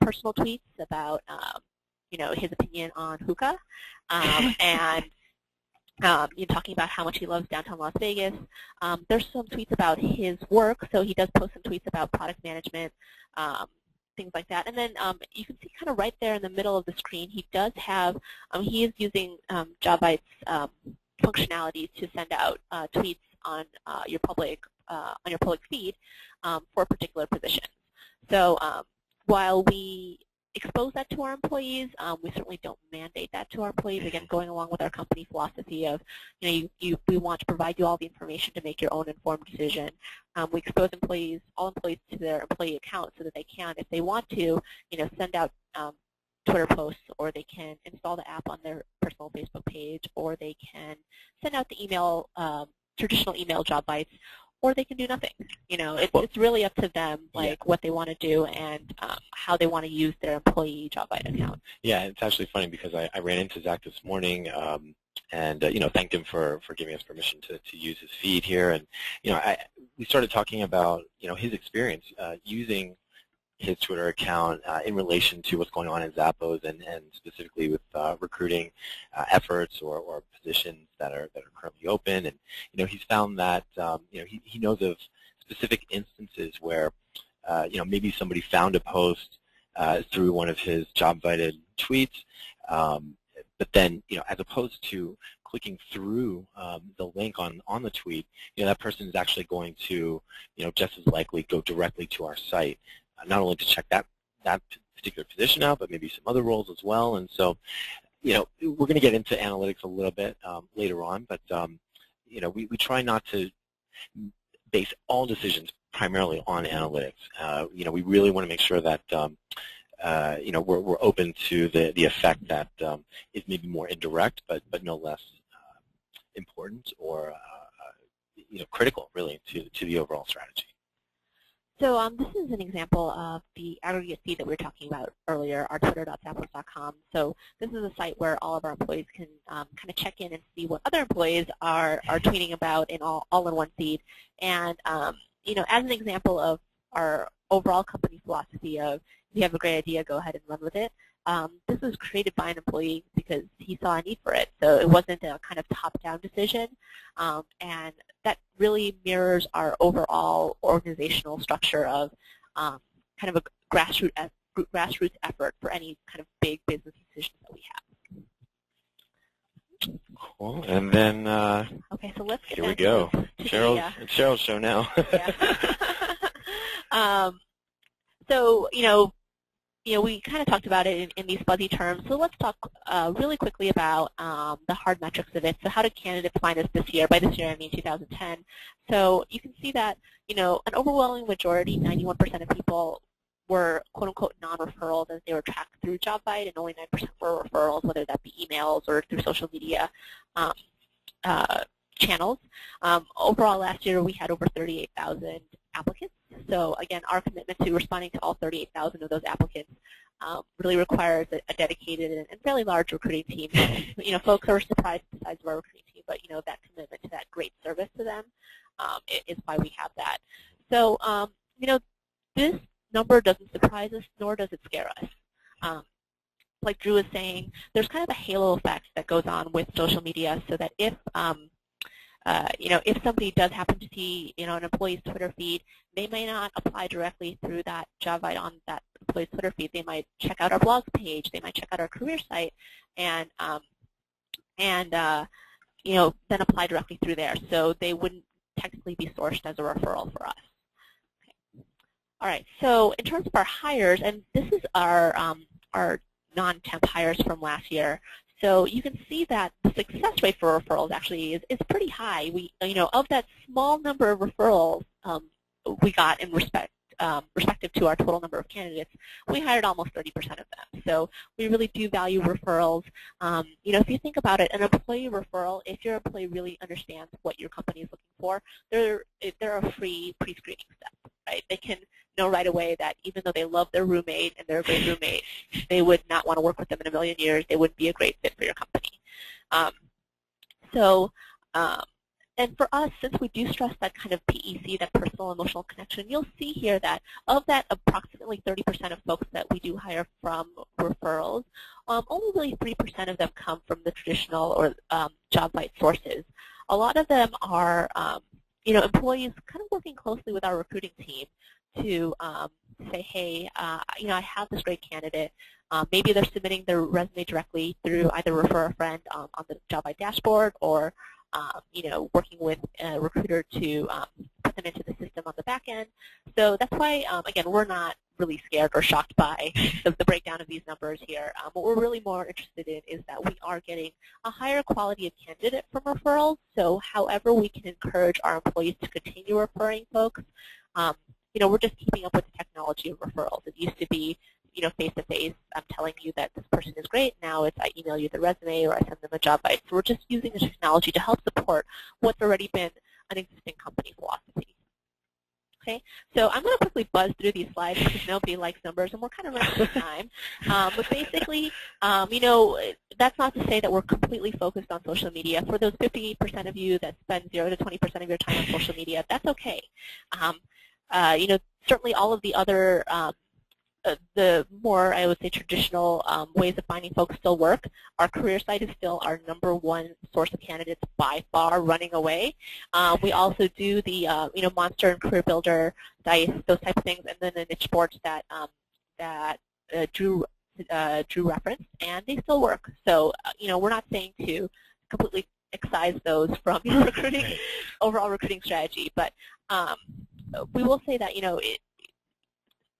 personal tweets about his opinion on hookah, and talking about how much he loves downtown Las Vegas. There's some tweets about his work, so he does post some tweets about product management, things like that. And then you can see kind of right there in the middle of the screen, he does have, he is using Jobvite's functionality to send out tweets on your public feed for particular positions. So while we expose that to our employees, we certainly don't mandate that to our employees. Again, going along with our company philosophy of, we want to provide you all the information to make your own informed decision. We expose all employees to their employee account so that they can, if they want to, send out Twitter posts, or they can install the app on their personal Facebook page, or they can send out the email, traditional email Jobvites, or they can do nothing. It's really up to them, what they want to do and how they want to use their employee Jobvite account. Yeah, it's actually funny because I ran into Zach this morning and thanked him for giving us permission to use his feed here. And we started talking about his experience using his Twitter account in relation to what's going on in Zappos and specifically with recruiting efforts or positions that are currently open. And he's found that he knows of specific instances where maybe somebody found a post through one of his Jobvite tweets, but then as opposed to clicking through the link on the tweet, that person is actually going to just as likely go directly to our site. Not only to check that particular position out, but maybe some other roles as well. And so, we're going to get into analytics a little bit later on, but we try not to base all decisions primarily on analytics. We really want to make sure that we're open to the effect that is maybe more indirect, but no less important or critical really to the overall strategy. So this is an example of the aggregate feed that we were talking about earlier, our twitter.zappos.com. So this is a site where all of our employees can kind of check in and see what other employees are tweeting about in all in one feed. And as an example of our overall company philosophy of, if you have a great idea, go ahead and run with it. This was created by an employee because he saw a need for it. So it wasn't a kind of top-down decision, and that really mirrors our overall organizational structure of kind of a grassroots effort for any kind of big business decisions that we have. Cool. And then okay, so let's get here we go. It's Cheryl's show now. Yeah. So we kind of talked about it in these fuzzy terms, so let's talk really quickly about the hard metrics of it. So how did candidates find us this year? By this year, I mean 2010. So you can see that, an overwhelming majority, 91% of people, were quote-unquote non-referrals as they were tracked through Jobvite, and only 9% were referrals, whether that be emails or through social media channels. Overall, last year, we had over 38,000 applicants. So again, our commitment to responding to all 38,000 of those applicants really requires a dedicated and fairly large recruiting team. Folks are surprised at the size of our recruiting team, but that commitment to that great service to them is why we have that. So this number doesn't surprise us, nor does it scare us. Like Drew was saying, there's kind of a halo effect that goes on with social media, so that if if somebody does happen to see, an employee's Twitter feed, they may not apply directly through that Jobvite on that employee's Twitter feed. They might check out our blog page. They might check out our career site, and then apply directly through there. So they wouldn't technically be sourced as a referral for us. Okay. All right. So in terms of our hires, and this is our non-temp hires from last year. So you can see that the success rate for referrals actually is pretty high. We, of that small number of referrals we got in respective to our total number of candidates, we hired almost 30% of them. So we really do value referrals. If you think about it, an employee referral, if your employee really understands what your company is looking for, they're a free pre-screening step, right? They can know right away that even though they love their roommate and they're a great roommate, they would not want to work with them in a million years. They wouldn't be a great fit for your company. And for us, since we do stress that kind of PEC, that personal emotional connection, you'll see here that of that approximately 30% of folks that we do hire from referrals, only really 3% of them come from the traditional or Jobvite sources. A lot of them are employees kind of working closely with our recruiting team to say, hey, I have this great candidate. Maybe they're submitting their resume directly through either refer a friend on the Jobvite dashboard or working with a recruiter to put them into the system on the back end. So that's why, again, we're not really scared or shocked by the breakdown of these numbers here. What we're really more interested in is that we are getting a higher quality of candidate from referrals. So however we can encourage our employees to continue referring folks, we're just keeping up with the technology of referrals. It used to be face-to-face, I'm telling you that this person is great. Now it's I email you the resume or I send them a Jobvite. So we're just using the technology to help support what's already been an existing company philosophy. Okay, so I'm going to quickly buzz through these slides because nobody likes numbers and we're kind of running out of time. But basically, that's not to say that we're completely focused on social media. For those 58% of you that spend 0 to 20% of your time on social media, that's okay. Certainly all of the other the more, I would say, traditional ways of finding folks still work. Our career site is still our #1 source of candidates by far, running away. We also do the Monster and Career Builder, Dice, those type of things, and then the niche boards that Drew referenced, and they still work. So we're not saying to completely excise those from your recruiting overall recruiting strategy, but we will say that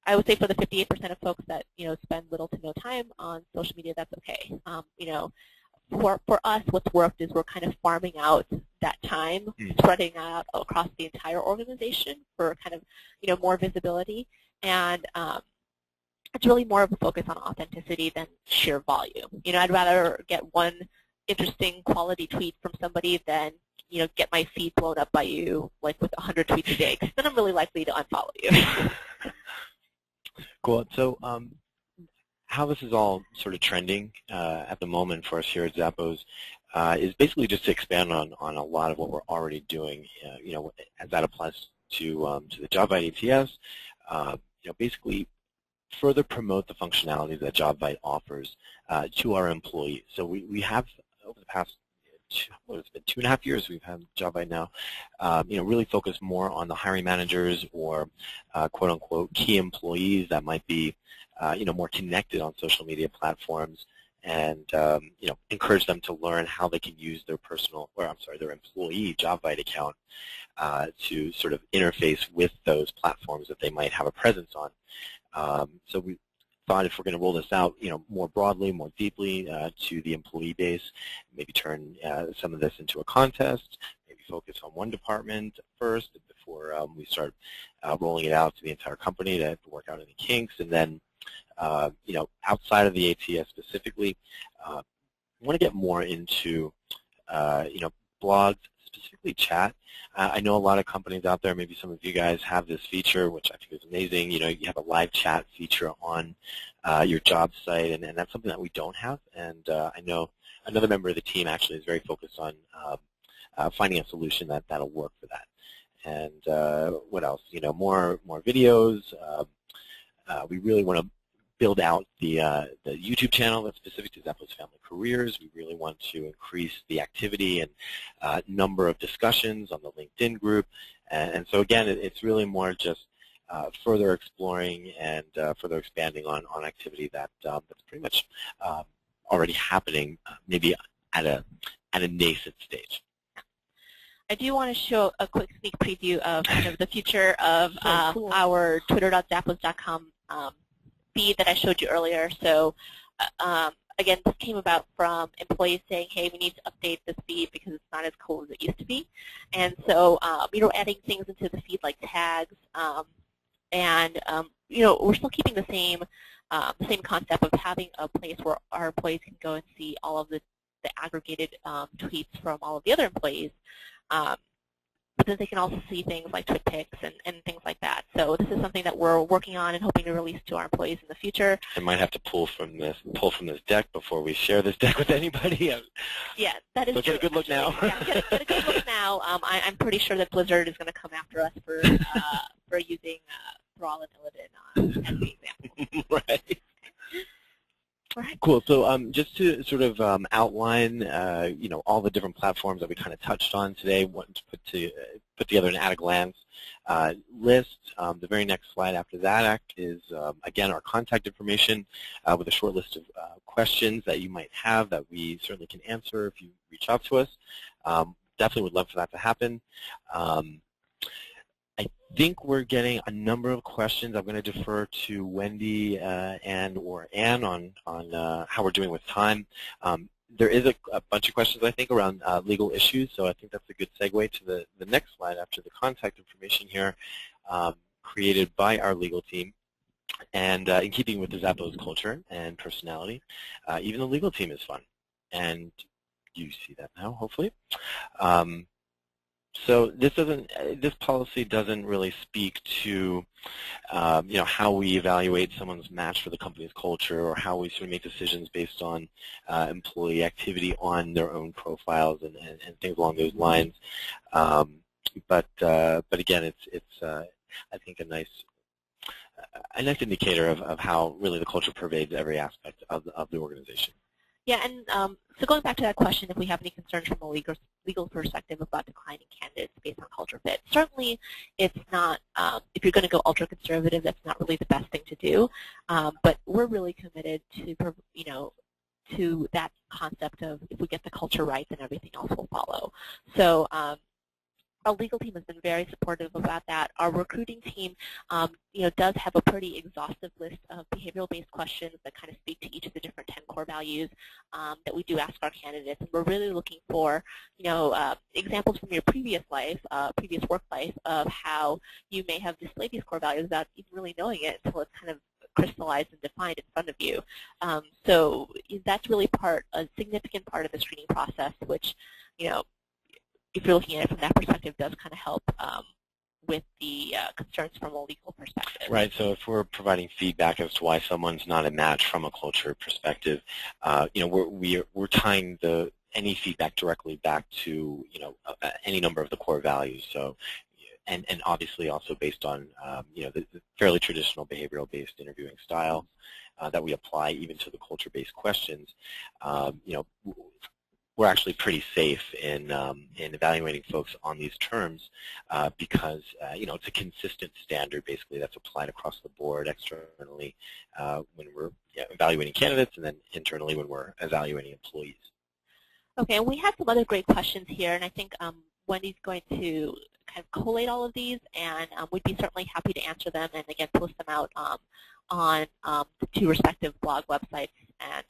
I would say for the 58% of folks that spend little to no time on social media, that's okay. For us, what's worked is we're kind of farming out that time, spreading out across the entire organization for kind of more visibility, and it's really more of a focus on authenticity than sheer volume. I'd rather get one interesting quality tweet from somebody than get my feed blown up by you like with 100 tweets a day, because then I'm really likely to unfollow you. Cool. So how this is all sort of trending at the moment for us here at Zappos is basically just to expand on a lot of what we're already doing, as that applies to the Jobvite ATS, basically further promote the functionalities that Jobvite offers to our employees. So we have, over the past, it's been 2.5 years we've had Jobvite now, really focus more on the hiring managers or quote-unquote key employees that might be more connected on social media platforms, and encourage them to learn how they can use their their employee Jobvite account to sort of interface with those platforms that they might have a presence on. So we thought if we're going to roll this out, more broadly, more deeply to the employee base, maybe turn some of this into a contest, maybe focus on one department first before we start rolling it out to the entire company to work out any kinks, and then outside of the ATS specifically, I want to get more into blogs, specifically chat. I know a lot of companies out there, maybe some of you guys have this feature, which I think is amazing. You have a live chat feature on your job site, and that's something that we don't have. And I know another member of the team actually is very focused on finding a solution that'll work for that. And what else? More videos. We really want to build out the YouTube channel that's specific to Zappos Family Careers. We really want to increase the activity and number of discussions on the LinkedIn group. And so again, it's really more just further exploring and further expanding on activity that's pretty much already happening, maybe at a nascent stage. I do want to show a quick sneak preview of kind of the future of our twitter.zappos.com feed that I showed you earlier. So again, this came about from employees saying, hey, we need to update this feed because it's not as cool as it used to be. And so adding things into the feed like tags, and we're still keeping the same concept of having a place where our employees can go and see all of the aggregated tweets from all of the other employees. but then they can also see things like Twit pics and things like that. So this is something that we're working on and hoping to release to our employees in the future. I might have to pull from this deck before we share this deck with anybody. Yeah, that is so true. Get a good look now. Yeah, get a good look now. I'm pretty sure that Blizzard is going to come after us for using Brawl and Illidan as the example. Right. Right. Cool. So just to sort of outline, all the different platforms that we kind of touched on today, wanted to put together an at-a-glance list. The very next slide after that is, again, our contact information with a short list of questions that you might have that we certainly can answer if you reach out to us. Definitely would love for that to happen. I think we're getting a number of questions. I'm going to defer to Wendy or Ann on how we're doing with time. There is a bunch of questions, I think, around legal issues, so I think that's a good segue to the next slide after the contact information here, created by our legal team. And in keeping with the Zappos culture and personality, even the legal team is fun. And you see that now, hopefully. So this policy doesn't really speak to, how we evaluate someone's match for the company's culture or how we sort of make decisions based on employee activity on their own profiles and things along those lines. But again, it's I think a nice indicator of how really the culture pervades every aspect of the organization. Yeah, and so going back to that question, if we have any concerns from a legal perspective about declining candidates based on culture fit, certainly it's not, if you're going to go ultra-conservative, that's not really the best thing to do. But we're really committed to, to that concept of if we get the culture right, then everything else will follow. So our legal team has been very supportive about that. Our recruiting team, does have a pretty exhaustive list of behavioral-based questions that kind of speak to each of the different 10 core values that we do ask our candidates. And we're really looking for, examples from your previous life, previous work life, of how you may have displayed these core values without even really knowing it until it's kind of crystallized and defined in front of you. So that's really a significant part of the screening process, which, if you're looking at it from that perspective, does kind of help with the concerns from a legal perspective. Right. So if we're providing feedback as to why someone's not a match from a culture perspective, we're tying any feedback directly back to any number of the core values. So, and obviously also based on the fairly traditional behavioral-based interviewing style that we apply even to the culture-based questions. We're actually pretty safe in evaluating folks on these terms because it's a consistent standard basically that's applied across the board externally when we're evaluating candidates and then internally when we're evaluating employees. Okay, and we have some other great questions here, and I think Wendy's going to kind of collate all of these, and we'd be certainly happy to answer them and again post them out on the two respective blog websites, and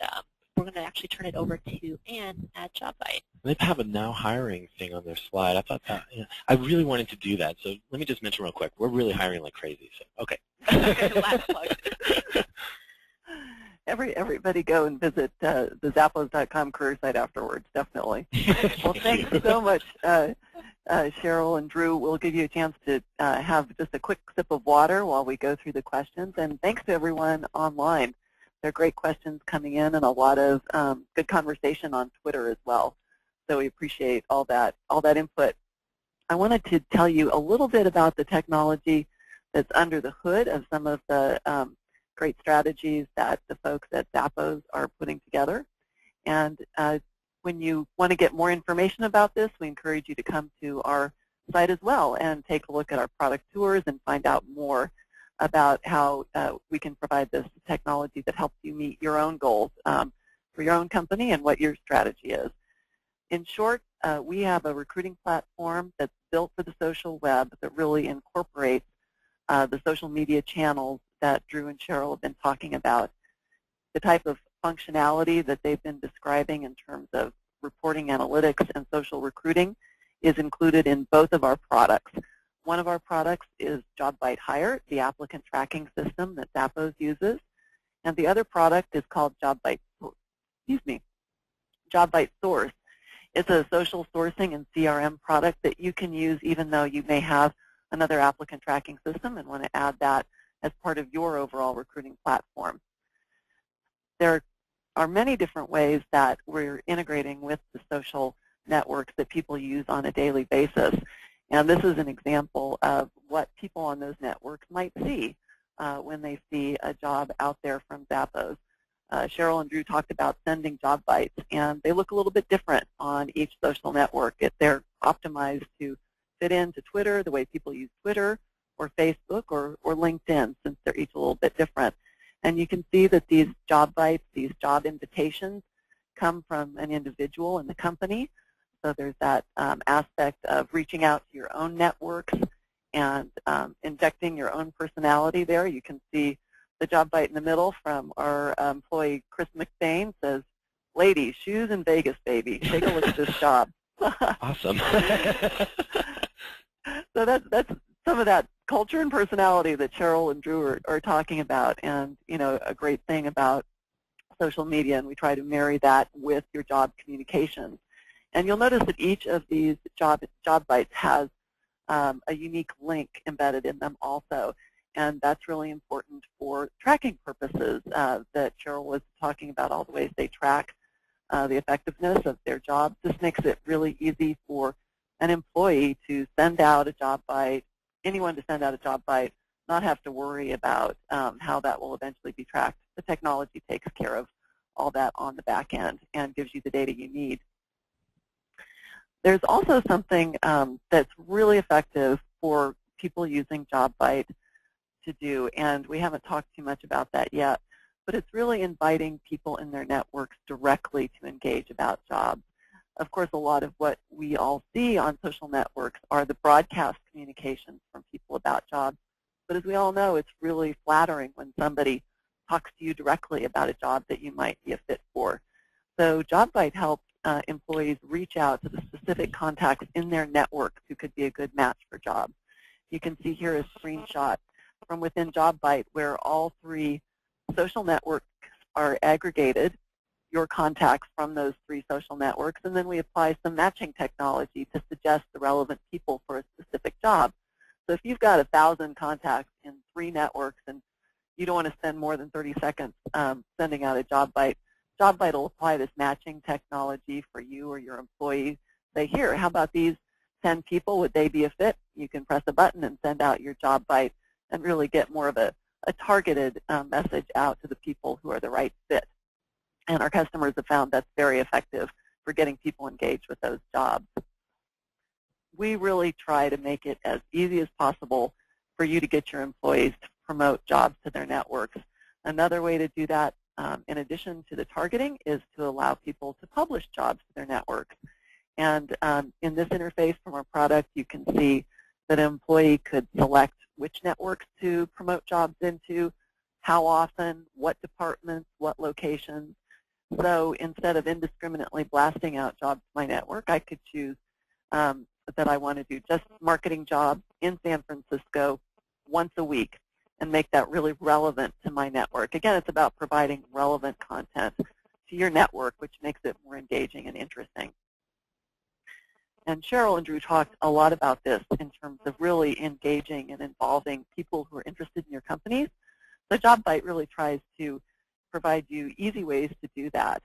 we're going to actually turn it over to Ann at Jobvite. They have a now hiring thing on their slide. I thought that, I really wanted to do that. So let me just mention real quick, we're really hiring like crazy. So okay. Last plug. Everybody go and visit the Zappos.com career site afterwards, definitely. Well, thanks so much, Cheryl and Drew. We'll give you a chance to have just a quick sip of water while we go through the questions. And thanks to everyone online. There are great questions coming in and a lot of good conversation on Twitter as well. So we appreciate all that input. I wanted to tell you a little bit about the technology that's under the hood of some of the great strategies that the folks at Zappos are putting together. And when you want to get more information about this, we encourage you to come to our site as well and take a look at our product tours and find out more about how we can provide this technology that helps you meet your own goals for your own company and what your strategy is. In short, we have a recruiting platform that's built for the social web that really incorporates the social media channels that Drew and Cheryl have been talking about. The type of functionality that they've been describing in terms of reporting analytics and social recruiting is included in both of our products. One of our products is Jobvite Hire, the applicant tracking system that Zappos uses, and the other product is called Jobvite Source. It's a social sourcing and CRM product that you can use even though you may have another applicant tracking system and want to add that as part of your overall recruiting platform. There are many different ways that we're integrating with the social networks that people use on a daily basis. And this is an example of what people on those networks might see when they see a job out there from Zappos. Cheryl and Drew talked about sending Jobvites, and they look a little bit different on each social network. They're optimized to fit into Twitter, the way people use Twitter, or Facebook, or LinkedIn, since they're each a little bit different. And you can see that these Jobvites, these job invitations, come from an individual in the company. So there's that aspect of reaching out to your own networks and injecting your own personality there. You can see the Jobvite in the middle from our employee Chris McBain says, "Ladies, shoes in Vegas, baby. Take a look at this job." Awesome. So that's some of that culture and personality that Cheryl and Drew are talking about, and a great thing about social media, and we try to marry that with your job communications. And you'll notice that each of these Jobvites has a unique link embedded in them also. And that's really important for tracking purposes that Cheryl was talking about, all the ways they track the effectiveness of their jobs. This makes it really easy for an employee to send out a Jobvite, anyone to send out a Jobvite, not have to worry about how that will eventually be tracked. The technology takes care of all that on the back end and gives you the data you need. There's also something that's really effective for people using Jobvite to do, and we haven't talked too much about that yet, but it's really inviting people in their networks directly to engage about jobs. Of course, a lot of what we all see on social networks are the broadcast communications from people about jobs, but as we all know, it's really flattering when somebody talks to you directly about a job that you might be a fit for. So Jobvite helps employees reach out to the specific contacts in their network who could be a good match for jobs. You can see here a screenshot from within Jobvite where all three social networks are aggregated, your contacts from those three social networks, and then we apply some matching technology to suggest the relevant people for a specific job. So if you've got 1,000 contacts in 3 networks and you don't want to spend more than 30 seconds sending out a Jobvite, Jobvite will apply this matching technology for you or your employees. Say, here, how about these 10 people? Would they be a fit? You can press a button and send out your Jobvite and really get more of a targeted message out to the people who are the right fit. And our customers have found that's very effective for getting people engaged with those jobs. We really try to make it as easy as possible for you to get your employees to promote jobs to their networks. Another way to do that, in addition to the targeting, is to allow people to publish jobs to their networks. And in this interface from our product, you can see that an employee could select which networks to promote jobs into, how often, what departments, what locations. So instead of indiscriminately blasting out jobs to my network, I could choose that I want to do just marketing jobs in San Francisco once a week and make that really relevant to my network. Again, it's about providing relevant content to your network, which makes it more engaging and interesting. And Cheryl and Drew talked a lot about this in terms of really engaging and involving people who are interested in your companies. So Jobvite really tries to provide you easy ways to do that.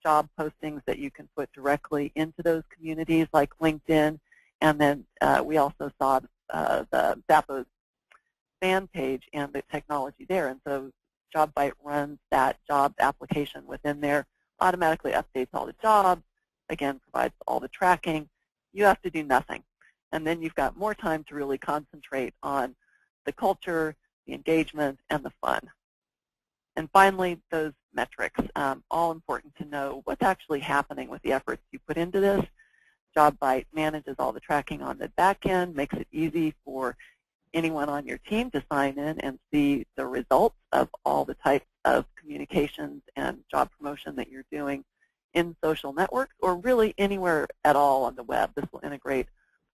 Job postings that you can put directly into those communities like LinkedIn, and then we also saw the Zappos fan page and the technology there. And so Jobvite runs that job application within there, automatically updates all the jobs, again, provides all the tracking. You have to do nothing. And then you've got more time to really concentrate on the culture, the engagement, and the fun. And finally, those metrics, all important to know what's actually happening with the efforts you put into this. Jobvite manages all the tracking on the back end, makes it easy for anyone on your team to sign in and see the results of all the types of communications and job promotion that you're doing in social networks or really anywhere at all on the web. This will integrate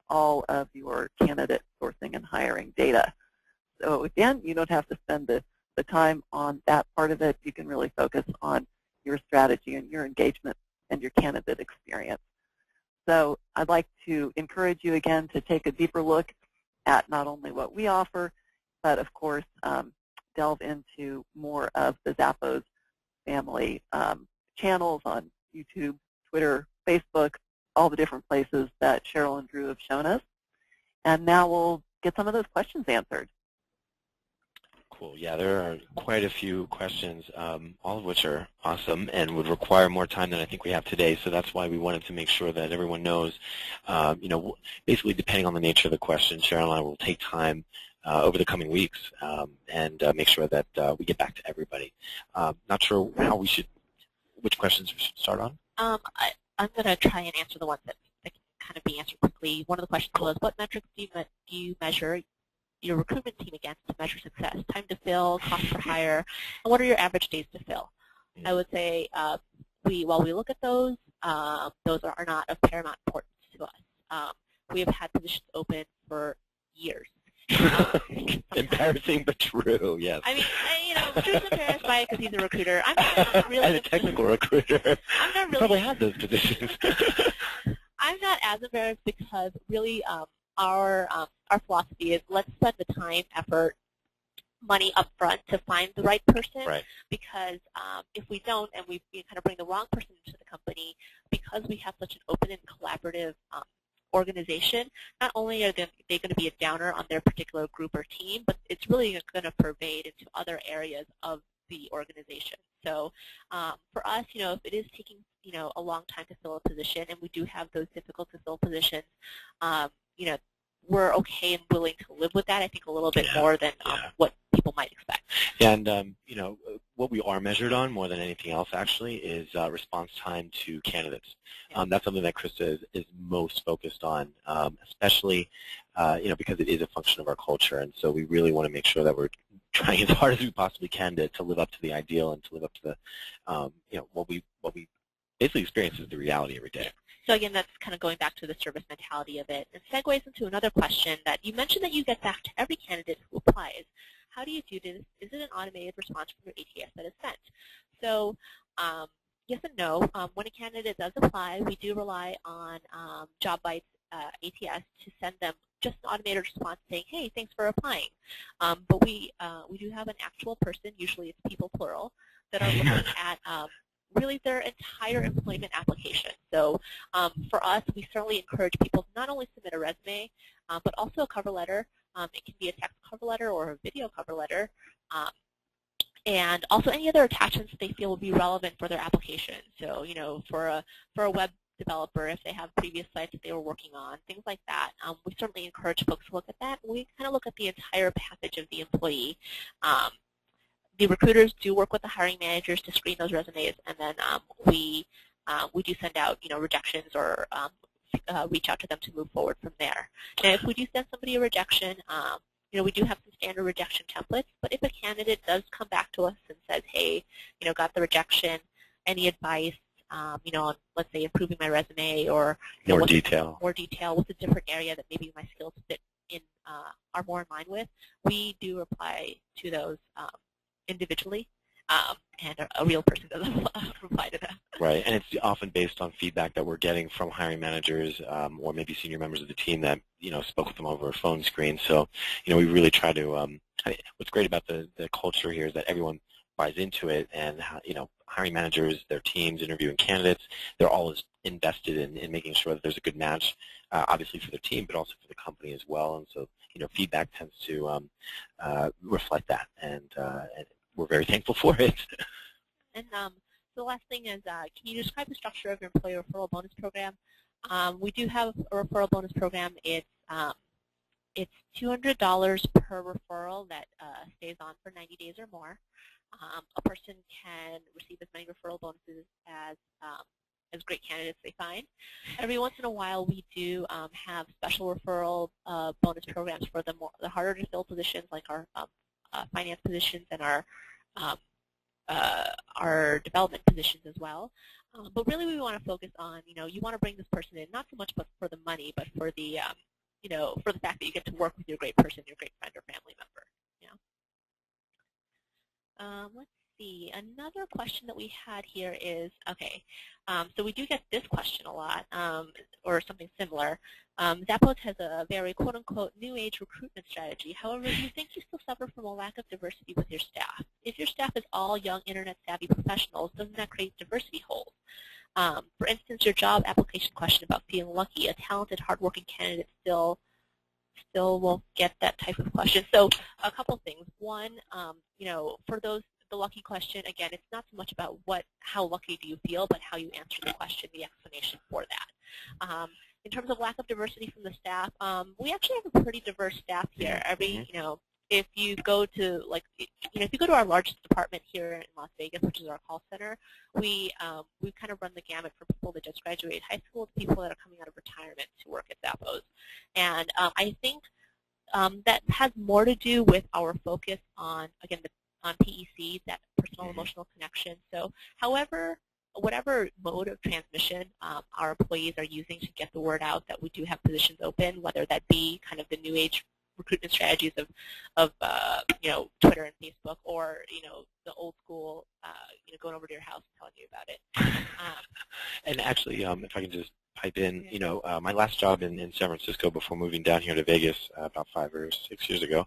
all of your candidate sourcing and hiring data. So again, you don't have to spend the time on that part of it. You can really focus on your strategy and your engagement and your candidate experience. So I'd like to encourage you again to take a deeper look at not only what we offer, but of course delve into more of the Zappos Family channels on YouTube, Twitter, Facebook, all the different places that Cheryl and Drew have shown us. And now we'll get some of those questions answered. Cool. Yeah, there are quite a few questions, all of which are awesome and would require more time than I think we have today. So that's why we wanted to make sure that everyone knows, basically depending on the nature of the question, Cheryl and I will take time over the coming weeks and make sure that we get back to everybody. Not sure how which questions we should start on. I'm going to try and answer the ones that can kind of be answered quickly. One of the questions was, what metrics do you measure your recruitment team against to measure success? Time to fill, cost per hire, and what are your average days to fill? I would say while we look at those are not of paramount importance to us. We have had positions open for years. Embarrassing but true, yes. I mean, Drew's embarrassed by it because he's a recruiter. I'm not really. And a technical recruiter. I'm not really. Probably had those positions. I'm not as embarrassed because really our philosophy is let's spend the time, effort, money up front to find the right person. Right. Because if we don't and we kind of bring the wrong person into the company, because we have such an open and collaborative organization, not only are they going to be a downer on their particular group or team, but it's really going to pervade into other areas of the organization. So for us, if it is taking a long time to fill a position, and we do have those difficult to fill positions, we're okay and willing to live with that, I think, a little bit more than what people might expect. And, what we are measured on more than anything else, actually, is response time to candidates. Yeah. That's something that Krista is most focused on, especially, because it is a function of our culture. And so we really want to make sure that we're trying as hard as we possibly can to live up to the ideal and to live up to the, what we basically experience is the reality every day. So again, that's kind of going back to the service mentality of it. And segues into another question that you mentioned that you get back to every candidate who applies. How do you do this? Is it an automated response from your ATS that is sent? So yes and no. When a candidate does apply, we do rely on Jobvite's ATS to send them just an automated response saying, hey, thanks for applying. But we do have an actual person, usually it's people plural, that are looking at really their entire employment application. So for us, we certainly encourage people to not only submit a resume, but also a cover letter. It can be a text cover letter or a video cover letter, and also any other attachments that they feel will be relevant for their application. So for a web developer, if they have previous sites that they were working on, things like that, we certainly encourage folks to look at that. We kind of look at the entire package of the employee. The recruiters do work with the hiring managers to screen those resumes, and then we do send out rejections or reach out to them to move forward from there. Now, if we do send somebody a rejection, we do have some standard rejection templates. But if a candidate does come back to us and says, "Hey, got the rejection. Any advice? On, let's say, improving my resume or more detail. What's a different area that maybe my skills fit in are more in line with?" We do reply to those individually, and a real person doesn't reply to that. Right, and it's often based on feedback that we're getting from hiring managers or maybe senior members of the team that spoke with them over a phone screen. So we really try to. What's great about the culture here is that everyone buys into it, and hiring managers, their teams, interviewing candidates, they're all invested in making sure that there's a good match, obviously for their team, but also for the company as well. And so feedback tends to reflect that, and we're very thankful for it. And the last thing is, can you describe the structure of your employee referral bonus program? We do have a referral bonus program. It's $200 per referral that stays on for 90 days or more. A person can receive as many referral bonuses as great candidates they find. Every once in a while, we do have special referral bonus programs for the harder to fill positions, like our finance positions and our development positions as well. But really, we want to focus on, you want to bring this person in not so much but for the money, but for the for the fact that you get to work with your great person, your great friend or family member. Let's see. Another question that we had here is, okay, so we do get this question a lot, or something similar. Zappos has a very quote-unquote new age recruitment strategy. However, do you think you still suffer from a lack of diversity with your staff? If your staff is all young internet-savvy professionals, doesn't that create diversity holes? For instance, your job application question about feeling lucky, a talented, hardworking candidate still will get that type of question. So a couple things. One, for the lucky question, again, it's not so much about how lucky do you feel, but how you answer the question, the explanation for that. In terms of lack of diversity from the staff, we actually have a pretty diverse staff here. If you go to if you go to our largest department here in Las Vegas, which is our call center, we kind of run the gamut from people that just graduated high school to people that are coming out of retirement to work at Zappos. And I think that has more to do with our focus on, again, on PEC, that personal emotional connection. So whatever mode of transmission our employees are using to get the word out that we do have positions open, whether that be kind of the new age recruitment strategies of Twitter and Facebook, or the old school going over to your house and telling you about it. And actually, if I can just pipe in, my last job in San Francisco before moving down here to Vegas about 5 or 6 years ago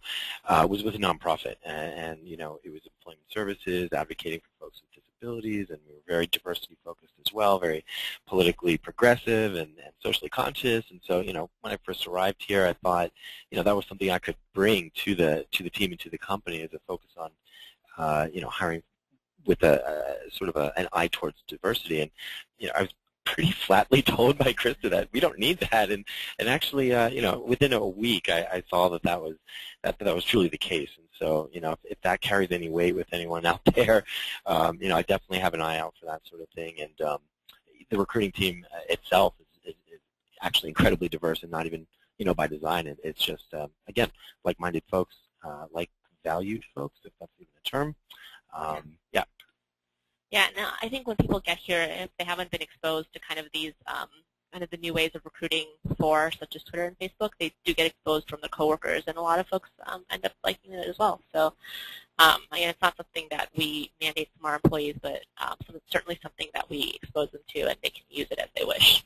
was with a nonprofit, and it was employment services, advocating for folks with disabilities, and we were very diversity focused as well, very politically progressive and socially conscious. And so, when I first arrived here, I thought, that was something I could bring to the team and to the company as a focus on, hiring with a sort of an eye towards diversity. And I was pretty flatly told by Krista that we don't need that, and actually, within a week, I saw that was truly the case. And so, if that carries any weight with anyone out there, I definitely have an eye out for that sort of thing. And the recruiting team itself is actually incredibly diverse, and not even by design. It's just again, like-minded folks, like valued folks, if that's even a term. Yeah. Yeah, no, I think when people get here, if they haven't been exposed to kind of these, kind of the new ways of recruiting before, such as Twitter and Facebook, they do get exposed from the coworkers, and a lot of folks end up liking it as well. So, again, it's not something that we mandate from our employees, but so it's certainly something that we expose them to, and they can use it as they wish.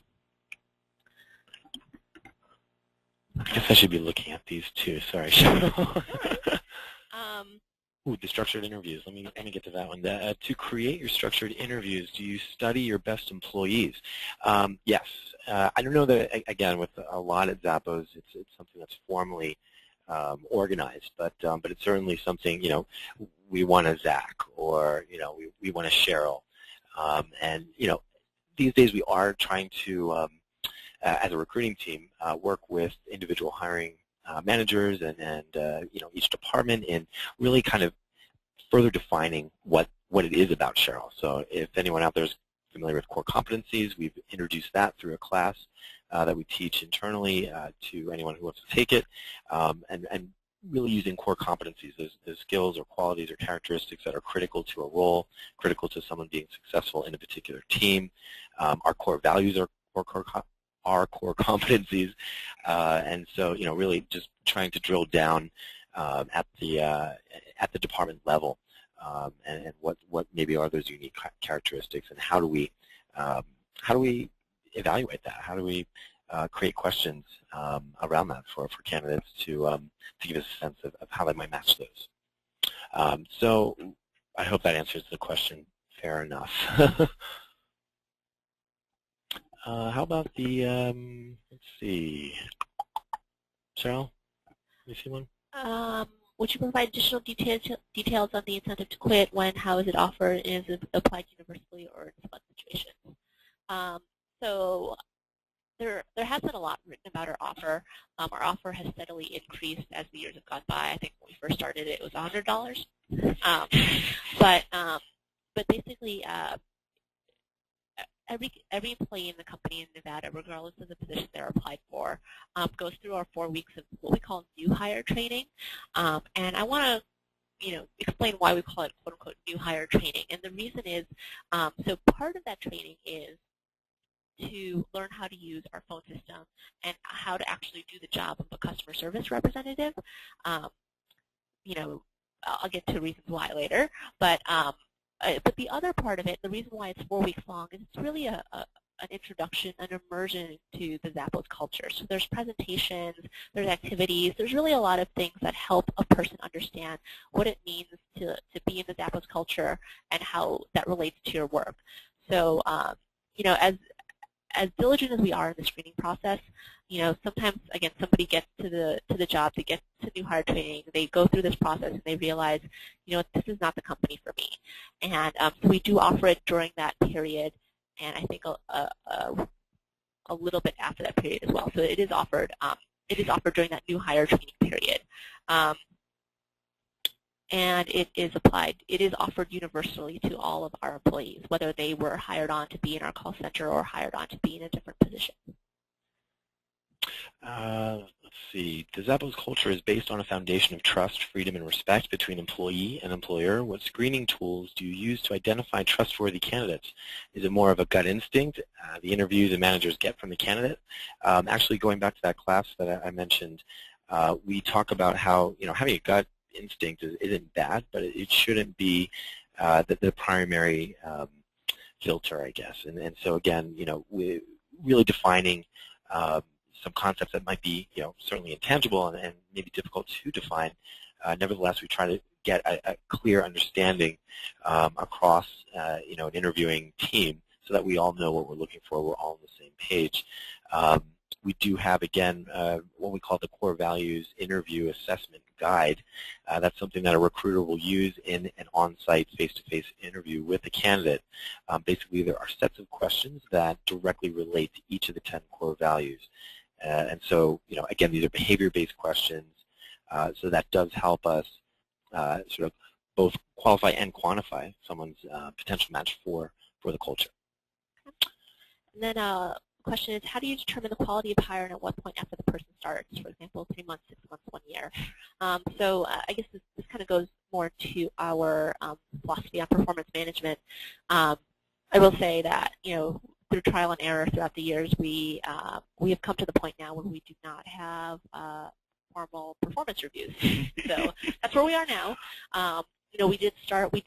I guess I should be looking at these too. Sorry, Cheryl. Ooh, the structured interviews. Let me get to that one. To create your structured interviews, do you study your best employees? Yes. I don't know that, again, with a lot at Zappos, it's something that's formally organized, but it's certainly something, we want a Zach, or, we want a Cheryl. And, these days we are trying to, as a recruiting team, work with individual hiring managers and each department, in really kind of further defining what it is about Cheryl. So if anyone out there is familiar with core competencies, we've introduced that through a class that we teach internally to anyone who wants to take it, and really using core competencies as skills or qualities or characteristics that are critical to a role, critical to someone being successful in a particular team. Our core values are core competencies, and so really just trying to drill down at the department level, and what maybe are those unique characteristics, and how do we evaluate that? How do we create questions around that for candidates to give us a sense of how they might match those? So I hope that answers the question fair enough. How about the, let's see, Cheryl, you see one? Would you provide additional details on the incentive to quit? When, how is it offered? Is it applied universally or in select situations? So there has been a lot written about our offer. Our offer has steadily increased as the years have gone by. I think when we first started it was $100. But basically, every employee in the company in Nevada, regardless of the position they're applied for, goes through our 4 weeks of what we call new hire training. And I want to explain why we call it quote-unquote new hire training. And the reason is, so part of that training is to learn how to use our phone system and how to actually do the job of a customer service representative. I'll get to reasons why later, but but the other part of it, the reason why it's 4 weeks long, is it's really an introduction, an immersion to the Zappos culture. So there's presentations, there's activities, there's really a lot of things that help a person understand what it means to be in the Zappos culture and how that relates to your work. So, you know, as diligent as we are in the screening process, you know, sometimes, again, somebody gets to the job, they get to new hire training, they go through this process and they realize, you know, this is not the company for me. And so we do offer it during that period, and I think a little bit after that period as well. So it is offered during that new hire training period. And it is offered universally to all of our employees, whether they were hired on to be in our call center or hired on to be in a different position. Let's see. The Zappos culture is based on a foundation of trust, freedom, and respect between employee and employer. What screening tools do you use to identify trustworthy candidates? Is it more of a gut instinct, the interview the managers get from the candidate? Actually, going back to that class that I mentioned, we talk about how, you know, having a gut instinct isn't bad, but it shouldn't be the primary filter, I guess. And so again, you know, we're really defining some concepts that might be, you know, certainly intangible and maybe difficult to define. Nevertheless, we try to get a clear understanding across, you know, an interviewing team so that we all know what we're looking for. We're all on the same page. We do have, again, what we call the core values interview assessment guide. That's something that a recruiter will use in an on-site face-to-face interview with a candidate. Basically, there are sets of questions that directly relate to each of the 10 core values. And so, you know, again, these are behavior-based questions, so that does help us sort of both qualify and quantify someone's potential match for the culture. And then the question is, how do you determine the quality of hire and at what point after the person starts? For example, 3 months, 6 months, 1 year. So I guess this kind of goes more to our philosophy on performance management. I will say that, you know, through trial and error throughout the years, we have come to the point now where we do not have formal performance reviews. So that's where we are now. You know, we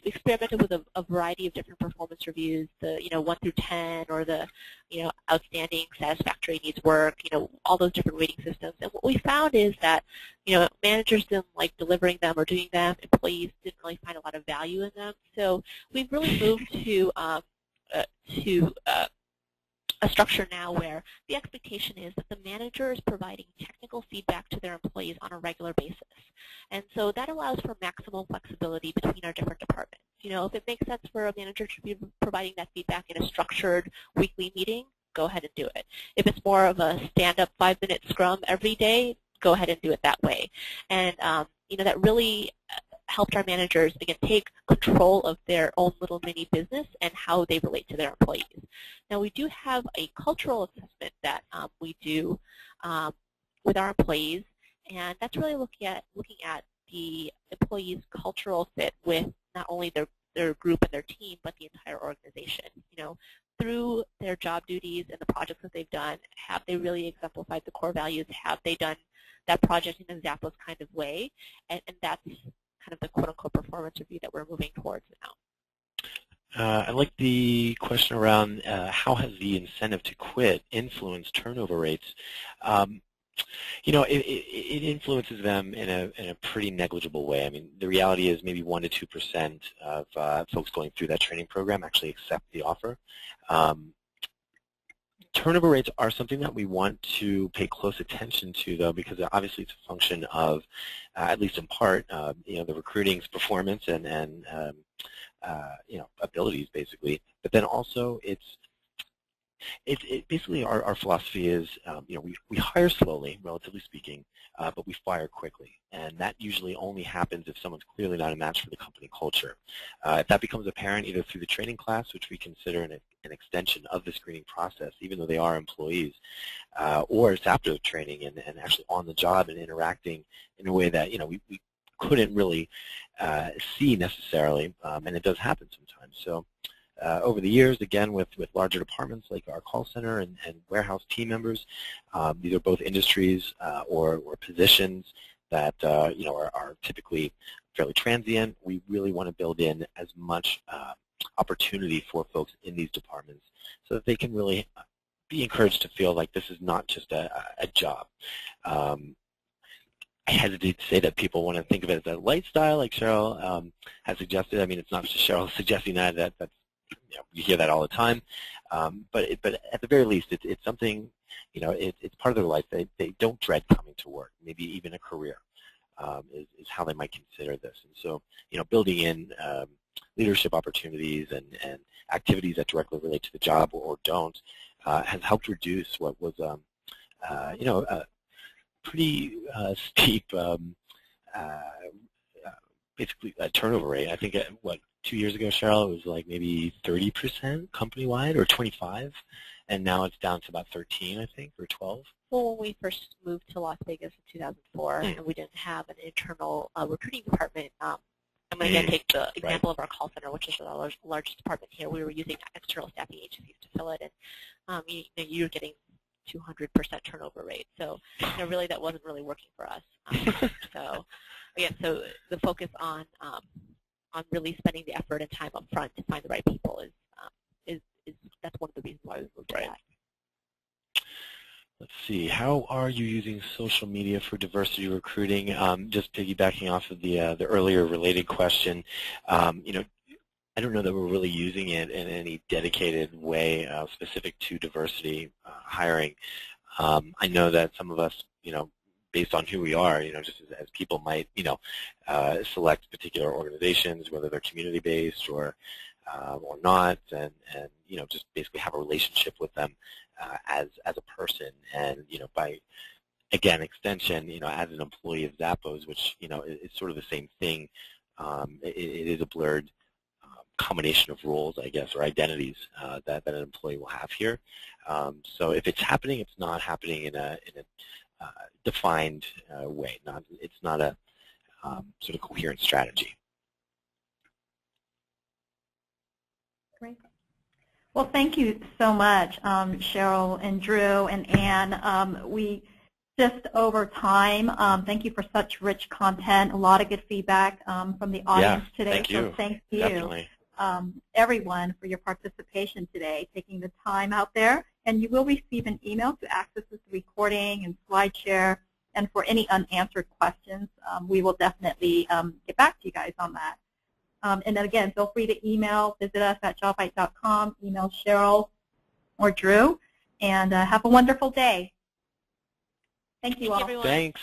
experimented with a variety of different performance reviews, the, you know, 1 through 10, or the, you know, outstanding, satisfactory, needs work, you know, all those different rating systems. And what we found is that, you know, managers didn't like delivering them or doing them. Employees didn't really find a lot of value in them. So we've really moved to a structure now where the expectation is that the manager is providing technical feedback to their employees on a regular basis. And so that allows for maximum flexibility between our different departments. You know, if it makes sense for a manager to be providing that feedback in a structured weekly meeting, go ahead and do it. If it's more of a stand-up 5-minute scrum every day, go ahead and do it that way. And, you know, that really helped our managers, again, take control of their own little mini business and how they relate to their employees. Now, we do have a cultural assessment that we do with our employees, and that's really looking at the employees' cultural fit with not only their group and their team, but the entire organization. You know, through their job duties and the projects that they've done, have they really exemplified the core values? Have they done that project in a Zappos kind of way? And that's kind of the quote-unquote performance review that we're moving towards now. I like the question around how has the incentive to quit influenced turnover rates? You know, it influences them in a pretty negligible way. I mean, the reality is maybe 1 to 2% of folks going through that training program actually accept the offer. Turnover rates are something that we want to pay close attention to, though, because obviously it's a function of, at least in part, you know, the recruiting's performance and you know, abilities, basically. But then also it's basically our philosophy is, you know, we hire slowly, relatively speaking, but we fire quickly. And that usually only happens if someone's clearly not a match for the company culture. If that becomes apparent either through the training class, which we consider an extension of the screening process, even though they are employees, or it's after the training and actually on the job and interacting in a way that, you know, we couldn't really see necessarily, and it does happen sometimes. So over the years, again, with larger departments like our call center and warehouse team members, these are both industries or positions that you know, are typically fairly transient. We really want to build in as much opportunity for folks in these departments so that they can really be encouraged to feel like this is not just a job. I hesitate to say that people want to think of it as a lifestyle, like Cheryl has suggested. I mean, it's not just Cheryl suggesting that. That's, you hear that all the time. But at the very least, it's something, it's part of their life. They don't dread coming to work. Maybe even a career is how they might consider this. And so, building in leadership opportunities and activities that directly relate to the job or don't has helped reduce what was, pretty steep, basically turnover rate. I think, 2 years ago, Cheryl, it was like maybe 30% company-wide or 25, and now it's down to about 13, I think, or 12. Well, when we first moved to Las Vegas in 2004, and we didn't have an internal recruiting department, I'm going to take the example of our call center, which is our largest department here. We were using external staffing agencies to fill it, and you were getting 200% turnover rate. So, really that wasn't really working for us. So the focus on really spending the effort and time up front to find the right people is that's one of the reasons why we moved to that. Let's see. How are you using social media for diversity recruiting? Just piggybacking off of the earlier related question, I don't know that we're really using it in any dedicated way specific to diversity hiring. I know that some of us, based on who we are, just as people might, select particular organizations, whether they're community-based or not, and just basically have a relationship with them as a person, and by again extension, as an employee of Zappos, which is sort of the same thing. It is a blurred combination of roles, I guess, or identities that an employee will have here. So if it's happening, it's not happening in a defined way. It's not a sort of coherent strategy. Great. Well, thank you so much, Cheryl and Drew and Ann. We just over time. Thank you for such rich content, a lot of good feedback from the audience today. Thank you. So thank you. Definitely. Everyone for your participation today, taking the time out there. And you will receive an email to access this recording and slide share. And for any unanswered questions, we will definitely get back to you guys on that. And then again, feel free to visit us at jobvite.com, email Cheryl or Drew, and have a wonderful day. Thank you all. Everyone. Thanks.